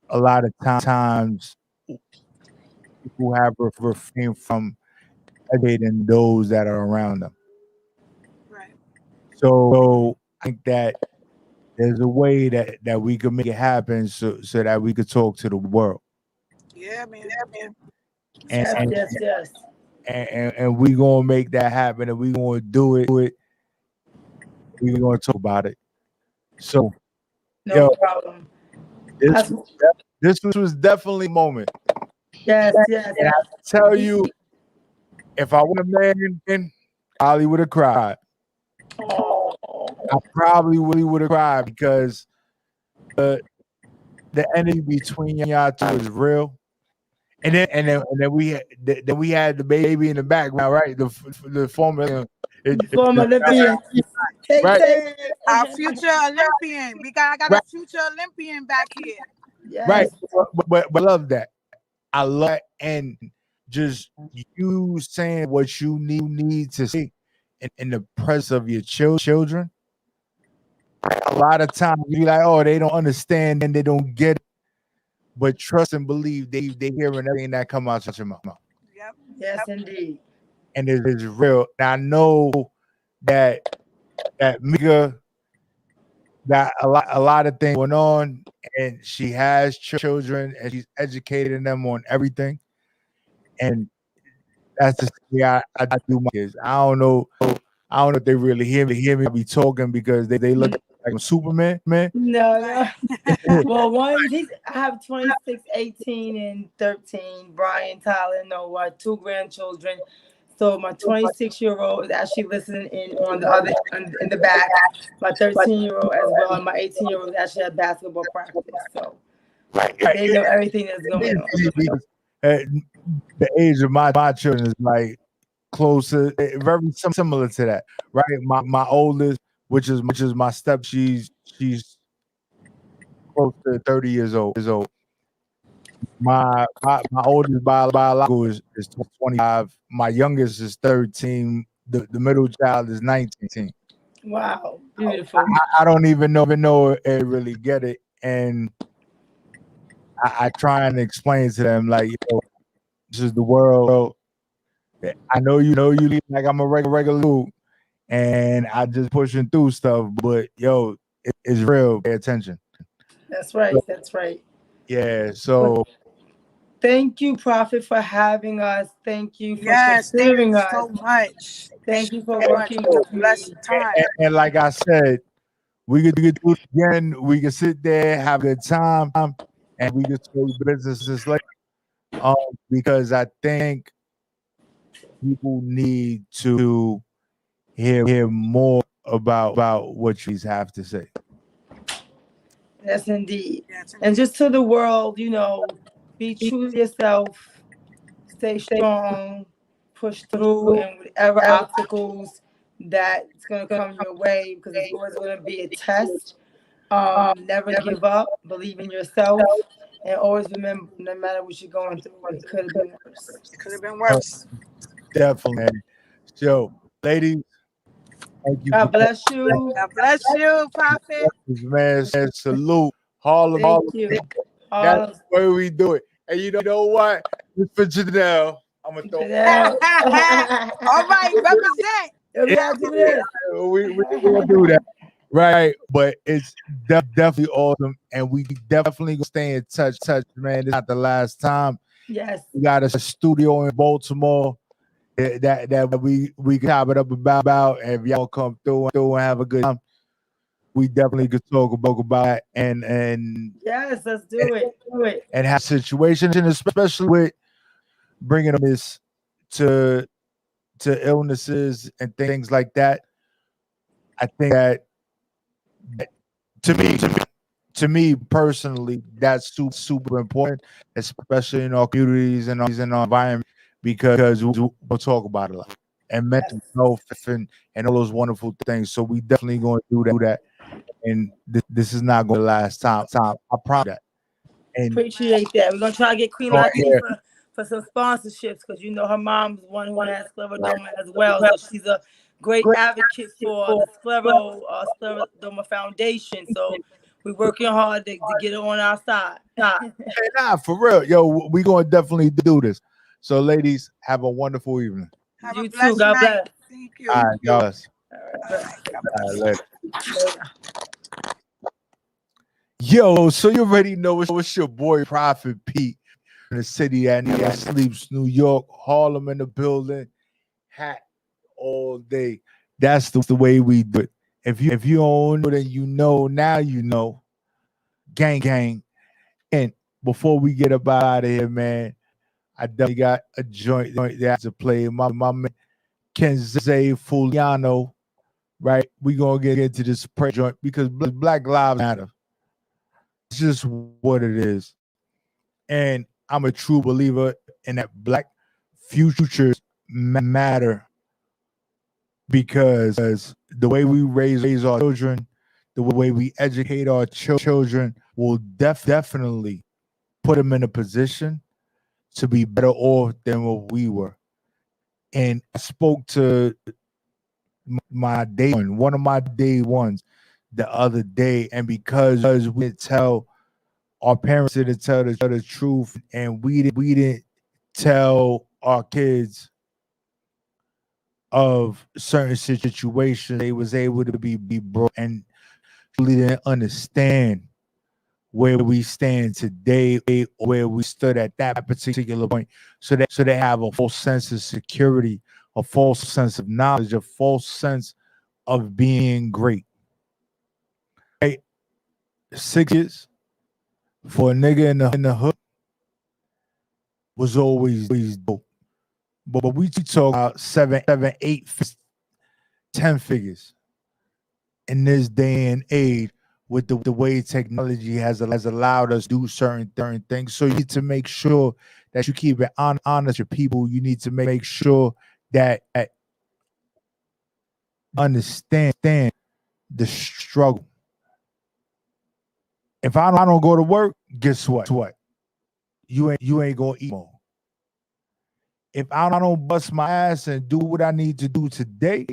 S1: a lot of times people have refrained from educating those that are around them.
S4: Right.
S1: So I think that there's a way that we could make it happen so that we could talk to the world.
S4: Yeah, man.
S1: And
S5: Yes.
S1: and we gonna make that happen, and we gonna do it. We gonna talk about it. So
S5: No problem.
S1: this this was definitely a moment.
S5: Yes.
S1: And I tell you, if I was a man, I probably would have cried. I probably would have cried because the energy between y'all two is real. And then we had the baby in the background, right? The former
S5: Former Olympian.
S1: Right.
S4: Our future Olympian. I got a future Olympian back here.
S5: Yes.
S1: Right. But I love that. I love that. And just you saying what you need to say in the presence of your children. A lot of times you be like, oh, they don't understand and they don't get it. But trust and believe they hearing everything that come out of your mouth.
S4: Yep.
S5: Yes, indeed.
S1: And it's real. And I know that Mika got a lot of things going on, and she has children, and she's educating them on everything. And that's the way I do my kids. I don't know if they really hear me be talking because they look like a Superman, man.
S5: No. Well, I have 26, 18, and 13. Brian, Tyler, Noah, 2 grandchildren. So my 26-year-old is actually listening in on the other in the back. My 13-year-old as well, and my 18-year-old is actually at basketball practice. So they know everything that's going on.
S1: The age of my children is like closer, very similar to that, right? My oldest, which is my step, she's close to 30 years old. My oldest biological is 25. My youngest is 13. The middle child is 19.
S5: Wow, beautiful.
S1: I don't even know if they really get it, and I try and explain to them like, this is the world. I know you like I'm a regular dude, and I just pushing through stuff. But it's real. Pay attention.
S5: That's right. That's right.
S1: Yeah. So
S5: thank you, Prophet, for having us. Thank you for
S4: considering
S5: us
S4: so much.
S5: Thank you for working with me.
S4: Time.
S1: And like I said, we could do it again. We could sit there, have a good time, and we could do businesses later. Because I think people need to hear more about what you have to say.
S5: Yes, indeed. And just to the world, be true to yourself, stay strong, push through, and whatever obstacles that's going to come your way, because it's always going to be a test. Never give up, believe in yourself, and always remember, no matter what you're going through, it could have been worse.
S4: It could have been worse.
S1: Definitely. So, ladies, thank you.
S5: God bless you.
S4: God bless you, Prophet.
S1: Man, salute. Harlem.
S5: Thank you.
S1: That's the way we do it. And you know what? Just for Janelle, I'm going to throw
S4: all right, represent.
S5: We gotta do this.
S1: We do that. Right. But it's definitely awesome. And we definitely gonna stay in touch, man. It's not the last time.
S5: Yes.
S1: We got a studio in Baltimore that we can chop it up about. And if y'all come through and have a good time, we definitely could talk about it and
S5: yes, let's do it.
S1: And have situations, and especially with bringing this to to illnesses and things like that. I think that to me, to me personally, that's super important, especially in our communities and our environment, because we'll talk about it a lot. And mental health and all those wonderful things. So we definitely going to do that. And this is not going to last time. I promise that. And
S5: Appreciate that. We're gonna try to get Queen
S1: oh, yeah,
S5: Latifah for some sponsorships because you know her mom's one who has scleroderma as well. So she's a great advocate for the scleroderma foundation. So we're working hard to get it on our side.
S1: nah, for real. Yo, we going to definitely do this. So, ladies, have a wonderful evening.
S4: Have
S5: You
S4: a
S5: too.
S4: blessed
S5: God
S4: night.
S5: bless.
S4: Thank you.
S1: All right, God bless.
S5: All right, bless.
S1: All right, later. Yo, so you already know it's your boy Prophet Pete in the city that never sleeps, New York, Harlem in the building, hat all day. That's the way we do it. If you don't know, then you know. Now you know. Gang, gang. And before we get up out of here, man, I definitely got a joint that to play. My man Kenze Fuliano, right? We gonna get into this prayer joint because Black Lives Matter. It's just what it is. And I'm a true believer in that Black futures matter, because the way we raise our children, the way we educate our children will definitely put them in a position to be better off than what we were. And I spoke to my one of my day ones the other day, and because we didn't tell our parents didn't tell the truth, and we didn't tell our kids of certain situations, they was able to be broke and really didn't understand where we stand today, where we stood at that particular point. So they have a false sense of security, a false sense of knowledge, a false sense of being great. Right? 6 years for a nigga in the hood was always dope. But we talk about 7, 8, 10 figures in this day and age, with the way technology has allowed us to do certain things. So you need to make sure that you keep it honest with people. You need to make sure that understand the struggle. If I don't go to work, guess what? You ain't gonna eat more. If I don't bust my ass and do what I need to do today,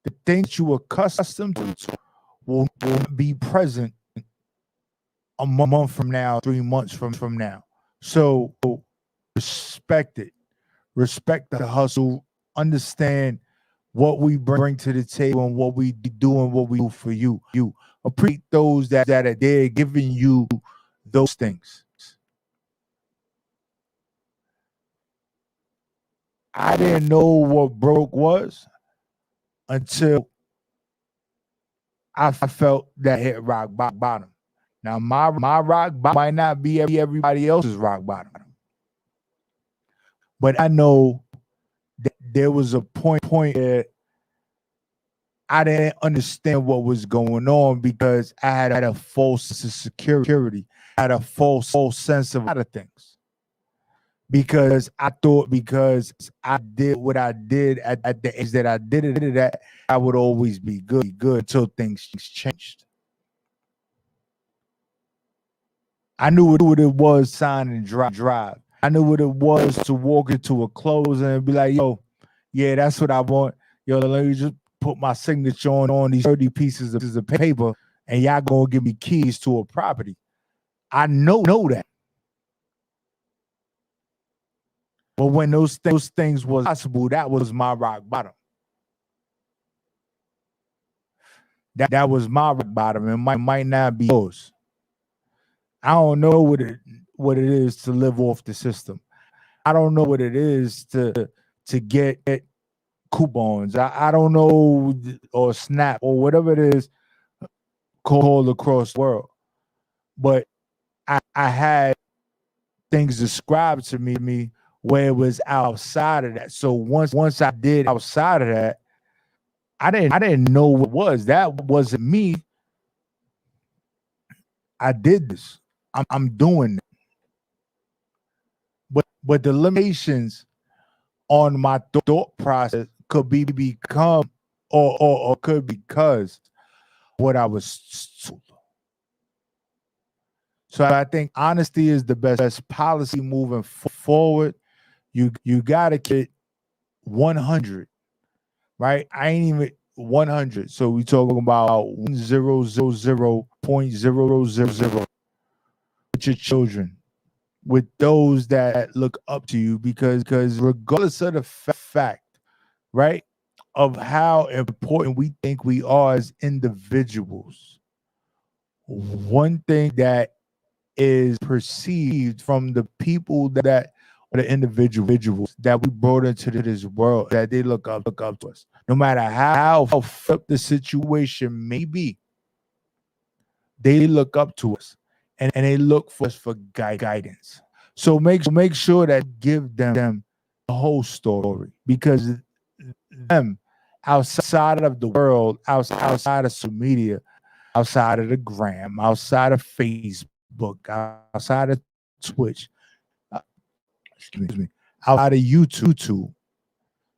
S1: the things you accustomed to will be present a month from now, 3 months from now. So respect it. Respect the hustle. Understand what we bring to the table and what we do and what we do for you. You appreciate those that are there giving you those things. I didn't know what broke was until I felt that hit rock bottom. Now my rock bottom might not be everybody else's rock bottom, but I know that there was a point where I didn't understand what was going on, because I had a false sense of security, I had a false sense of a lot of things. Because I thought, because I did what I did at the age that I did it at, I would always be good until things changed. I knew what it was, sign and drive. I knew what it was to walk into a closing and be like, yo, yeah, that's what I want. Yo, let me just put my signature on these 30 pieces of paper, and y'all gonna give me keys to a property. I know that. But when those things was possible, that was my rock bottom. That was my rock bottom. It might not be yours. I don't know what it is to live off the system. I don't know what it is to get coupons. I don't know, or SNAP or whatever it is called across the world. But I had things described to me where it was outside of that. So once I did outside of that, I didn't know what it was. That wasn't me. I did this. I'm doing it. But the limitations on my thought process could become or could because what I was told. So I think honesty is the best policy moving forward. You gotta get 100, right? I ain't even 100. So we talking about 1000.000 with your children, with those that look up to you, because regardless of the fact, right, of how important we think we are as individuals, one thing that is perceived from the people that are the individuals that we brought into this world, that they look up to us, no matter how flipped the situation may be. They look up to us and they look for us for guidance. So make sure that give them the whole story, because them outside of the world, outside of social media, outside of the gram, outside of Facebook, outside of Twitch, excuse me, outside of YouTube,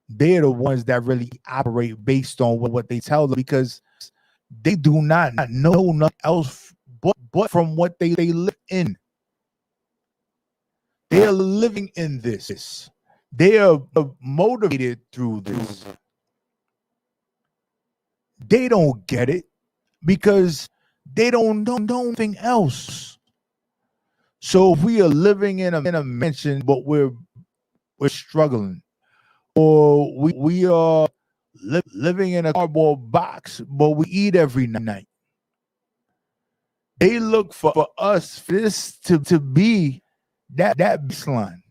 S1: they're the ones that really operate based on what they tell them, because they do not know nothing else but from what they live in. They are living in this. They are motivated through this. They don't get it because they don't know anything else. So if we are living in a mansion, but we're struggling, or we are living in a cardboard box, but we eat every night, they look for us for this to be that baseline,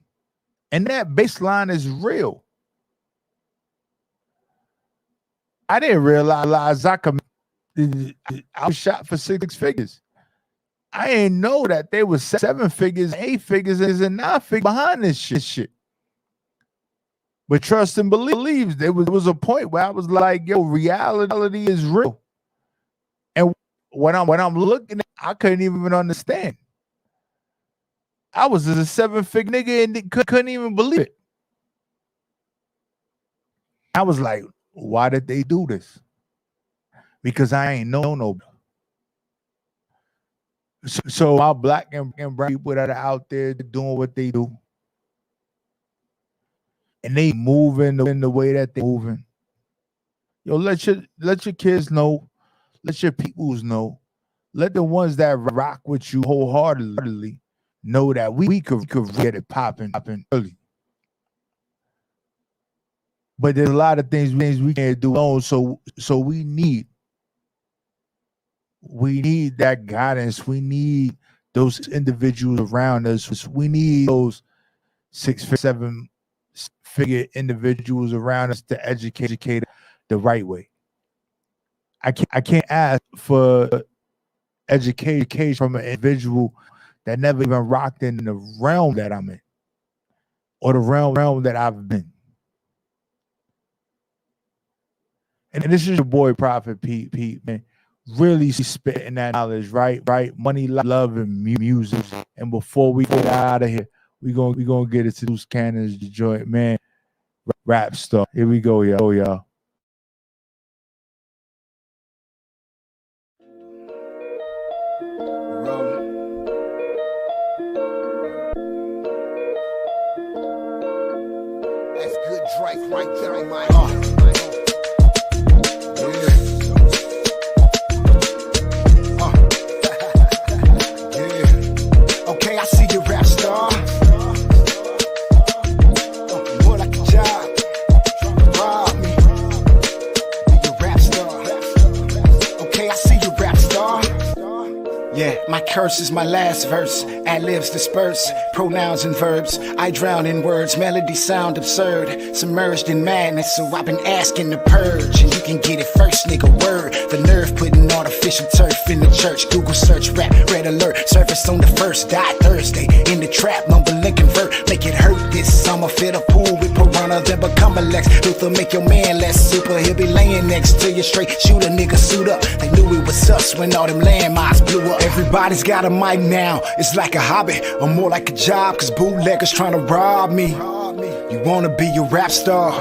S1: and that baseline is real. I didn't realize I was shot for 6 figures. I didn't know that there was 7 figures, 8 figures, and 9 figures behind this shit. But trust and believe, there was a point where I was like, yo, reality is real. And when I'm looking, I couldn't even understand. I was a 7-figure nigga and couldn't even believe it. I was like, why did they do this? Because I ain't know no. So my black and brown people that are out there doing what they do, and they moving in the way that they moving. Yo, let your kids know, let your peoples know, let the ones that rock with you wholeheartedly know that we could get it popping early. But there's a lot of things we can't do alone. So we need that guidance. We need those individuals around us. We need those 6, 7-figure individuals around us to educate the right way. I can't ask for education from an individual that never even rocked in the realm that I'm in, or the realm that I've been. And this is your boy Prophet Pete, man. Really spitting that knowledge, right? Money, love, and music. And before we get out of here, we gonna get it to Loose Cannons, the joint, man. Rap stuff. Here we go, y'all.
S2: That's good Drake right there on my Okay, I see you, rap star. More like a job. Rob me. You rap star. Okay, I see you, rap star. Yeah, my curse is my last verse. Ad-libs disperse. Pronouns and verbs, I drown in words. Melodies sound absurd, submerged in madness. So I've been asking to purge, and you can get it first, nigga. Word, the nerve putting artificial turf in the church. Google search rap, red alert, surface on the first. Die Thursday in the trap, mumbling convert. Make it hurt this summer. Fit a pool with piranha, then become a Lex Luthor. Make your man less super. He'll be laying next to you straight. Shoot a nigga suit up. They knew it was us when all them landmines blew up. Everybody's got a mic now. It's like a hobby or more like a job, cause bootleggers trying to rob me. You wanna be a rap star?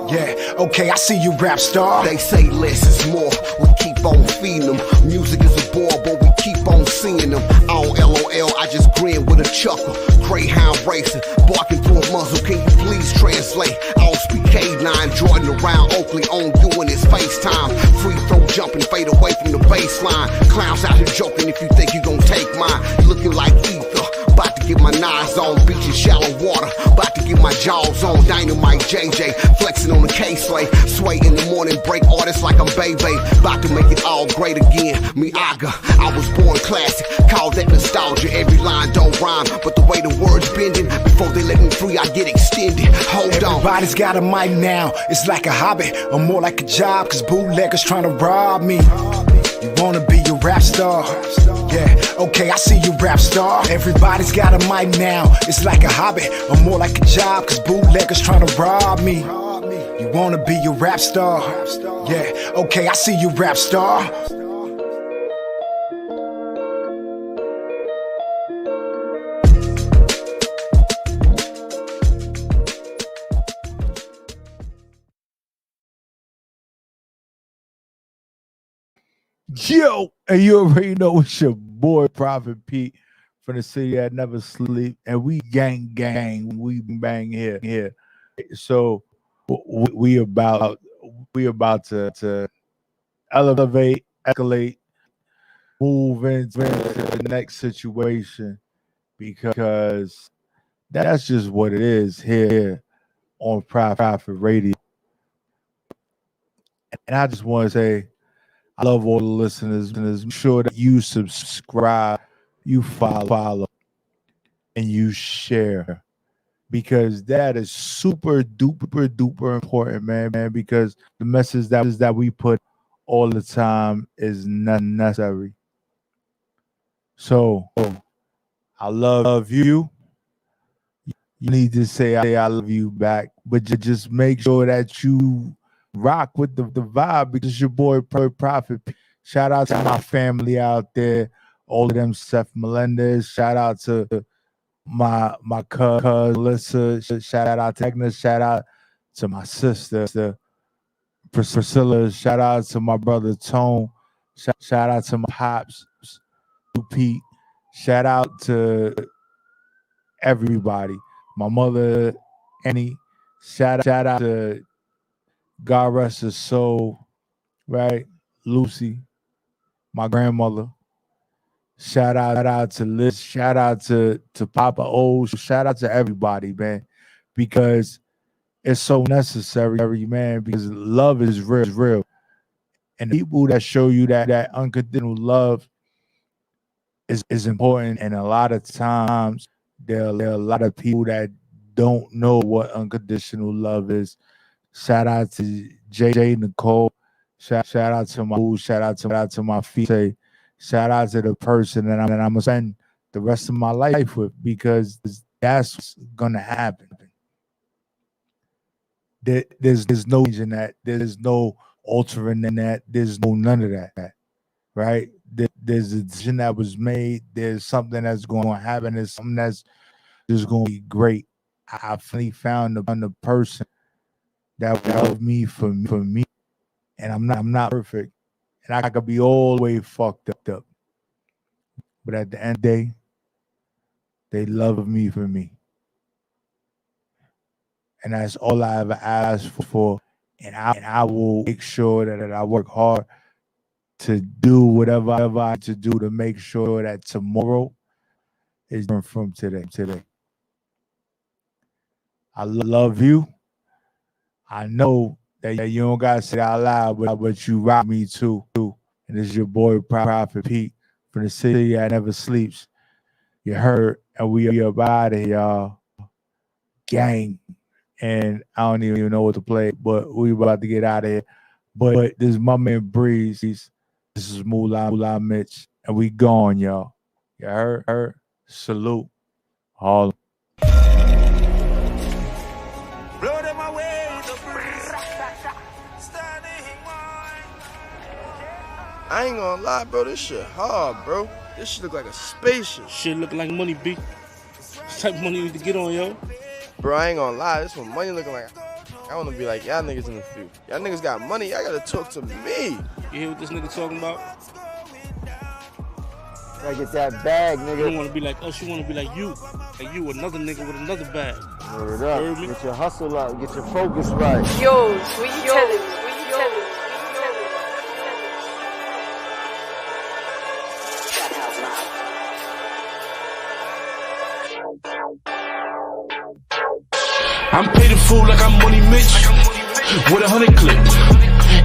S2: Yeah, okay, I see you, rap star.
S6: They say less is more, we keep on feeding them. Music is a bore, but we keep on seeing them. On LOL, I just grin with a chuckle. Greyhound racing, barking through a muzzle. Can you please translate? I don't speak K9, Jordan around Oakley on you and his FaceTime. Free throw jumping, fade away from the baseline. Clowns out here joking if you think you gon' take mine. Looking like ether. About to get my knives on, beach in shallow water. About to get my jaws on, dynamite JJ. Flexing on the K-Slay. Sway in the morning, break artists like I'm Bebe. About to make it all great again, Miaga. I was born classic, call that nostalgia. Every line don't rhyme, but the way the words bending. Before they let me free, I get extended. Hold on.
S2: Everybody's got a mic now, it's like a hobby or more like a job, cause bootleggers trying to rob me. You wanna be a rap star? Yeah, okay, I see you, rap star. Everybody's got a mic now. It's like a hobby or more like a job, cause bootleggers trying to rob me. You wanna be a rap star? Yeah, okay, I see you, rap star.
S1: Yo, and you already know it's your boy Prophet Pete from the city that never sleep, and we gang, we bang here. So we about to elevate, escalate, move into the next situation, because that's just what it is here on Prophet Radio. And I just want to say, I love all the listeners. Make sure that you subscribe, you follow, and you share, because that is super duper important, man. Because the message that we put all the time is not necessary. So I love you. You need to say I love you back, but just make sure that you rock with the vibe, because your boy Prophet. Shout out to my family out there, all of them, Seth Melendez. Shout out to my cousin Melissa. Shout out to Agnes. Shout out to my sister Priscilla. Shout out to my brother Tone. Shout out to my pops Pete. Shout out to everybody. My mother Annie. Shout out to God rest her soul, right? Lucy, my grandmother. Shout out to Liz. Shout out to Papa O. Shout out to everybody, man, because it's so necessary, man, because love is real. And people that show you that unconditional love is important. And a lot of times there are a lot of people that don't know what unconditional love is. Shout out to JJ Nicole. Shout out to my boo. Shout out to my fiance. Shout out to the person that I'm gonna spend the rest of my life with, because that's what's gonna happen. There's no change in that. There's no altering in that. There's none of that. Right? There's a decision that was made. There's something that's going to happen. There's something that's just going to be great. I finally found the person that loved me for me, and I'm not perfect, and I could be all the way fucked up, but at the end of the day, they love me for me, and that's all I ever asked for. And I will make sure that I work hard to do whatever I need to do to make sure that tomorrow is different from today. I love you. I know that you don't gotta say it out loud, but you rock me too. And it's your boy Prophet Pete from the city that never sleeps. You heard, and we up out of here, y'all. Gang. And I don't even know what to play, but we about to get out of here. But this is my man Breeze. This is Moolah Mitch, and we gone, y'all. You heard? Salute. All.
S7: I ain't gonna lie, bro. This shit hard, bro. This shit look like a spaceship.
S8: Shit look like money, B. This type of money you need to get on, yo.
S7: Bro, I ain't gonna lie. This one money looking like. I wanna be like y'all niggas in the field. Y'all niggas got money. Y'all gotta talk to me.
S8: You hear what this nigga talking about?
S9: Gotta get that bag, nigga.
S8: You don't wanna be like us. You wanna be like you. Like you, another nigga with another bag.
S9: Word up. Get your hustle up. Get your focus right.
S5: Yo, what you telling me?
S10: I'm paid in full like I'm Money Mitch with 100 clip.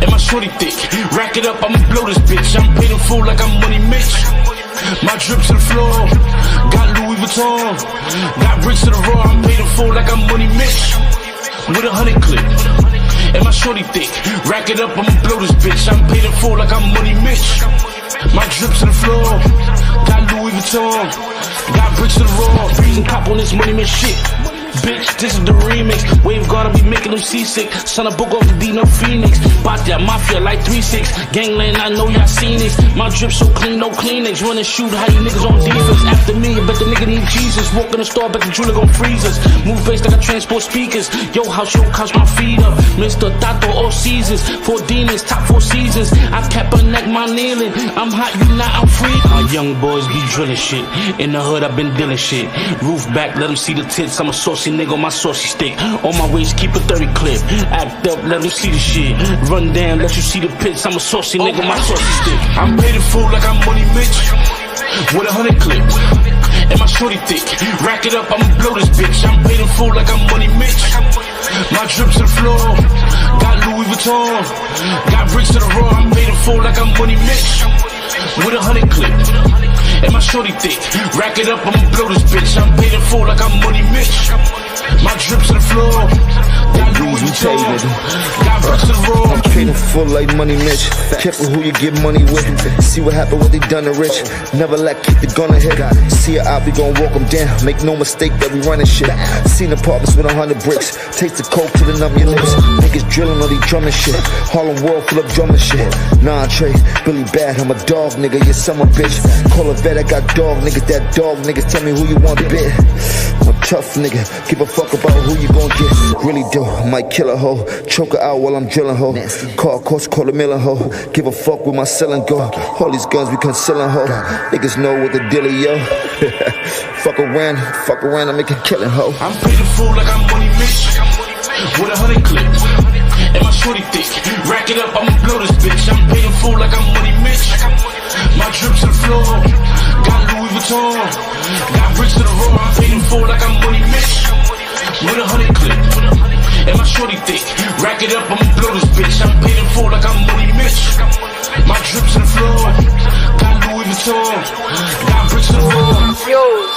S10: And my shorty thick. Rack it up, I'ma blow this bitch. I'm paid in full like I'm Money Mitch. My drip to the floor. Got Louis Vuitton. Got bricks to the raw. I'm paid in full like I'm Money Mitch with 100 clip. And my shorty thick. Rack it up, I'ma blow this bitch. I'm paid in full like I'm Money Mitch. My drip to the floor. Got Louis Vuitton. Got bricks to the raw. Freezing pop on this Money Mitch shit. Bitch, this is the remix. Wave guard, I be making them seasick. Son, I book off the Dino Phoenix. Bought that mafia like 3-6. Gangland, I know y'all seen this. My drip so clean, no Kleenex. Run and shoot, how you niggas on defense. After me, I bet the nigga need Jesus. Walk in the store, bet the jeweler gon' freeze us. Move face like I transport speakers. Yo, house, my feet up. Mr. Tato, all seasons. 4 demons, top 4 seasons. I cap her neck, my kneeling. I'm hot, you not, I'm free. My young boys be drilling shit. In the hood, I been dealing shit. Roof back, let them see the tits. I'm a saucy nigga on my saucy stick. On my waist, keep a 30 clip. Act up, let them see the shit. Run down, let you see the pits. I'm a saucy nigga on my saucy stick. I'm paid in full like I'm Money Mitch with 100 clip. And my shorty thick. Rack it up, I'ma blow this bitch. I'm paid in full like I'm Money Mitch. My drip to the floor. Got Louis Vuitton. Got bricks to the raw. I'm paid in full like I'm Money Mitch with 100 clip. And my shorty thick. Rack it up, I'ma blow this bitch. I'm paid in full like I'm Money Mitch. My drip to the floor. Got Louis Vuitton. Got bricks to the raw.
S11: I'm paid in full like Money Mitch. Careful who you get money with. See what happened, what they done to Rich. Never let keep the gun ahead. See her out, we gon' walk them down. Make no mistake that we running shit. Seen apartments with 100 bricks. Taste the coke to the numb your lips. Niggas drilling all these drumming shit. Harlem world full of drumming shit. Nah, Trey, Billy Bad, I'm a dog nigga, you summer bitch. Call a vet, I got dog niggas. That dog niggas tell me who you want bit. I'm a tough nigga, give a fuck about who you gon' get. Really do, might kill a hoe. Choke her out while I'm drilling hoe. Car cost call a million hoe. Give a fuck with my ceiling go. All these guns we concealing hoe. Niggas know what the deal is, yo. fuck around, I make a killing hoe.
S10: I'm paid in full like I'm Money Mitch with 100 clip. And my shorty thick. Rack it up, I'ma blow this bitch. I'm paid in full like I'm Money Mitch. My drip to the floor. Got Louis Vuitton. Got bricks to the raw. I'm paid in full like I'm Money Mitch with 100 clip. And my shorty thick. Rack it up, I'ma blow this bitch. I'm paid in full like I'm Money Mitch. My drip to the floor. Got Louis Vuitton. Got bricks to the raw.
S5: Yo.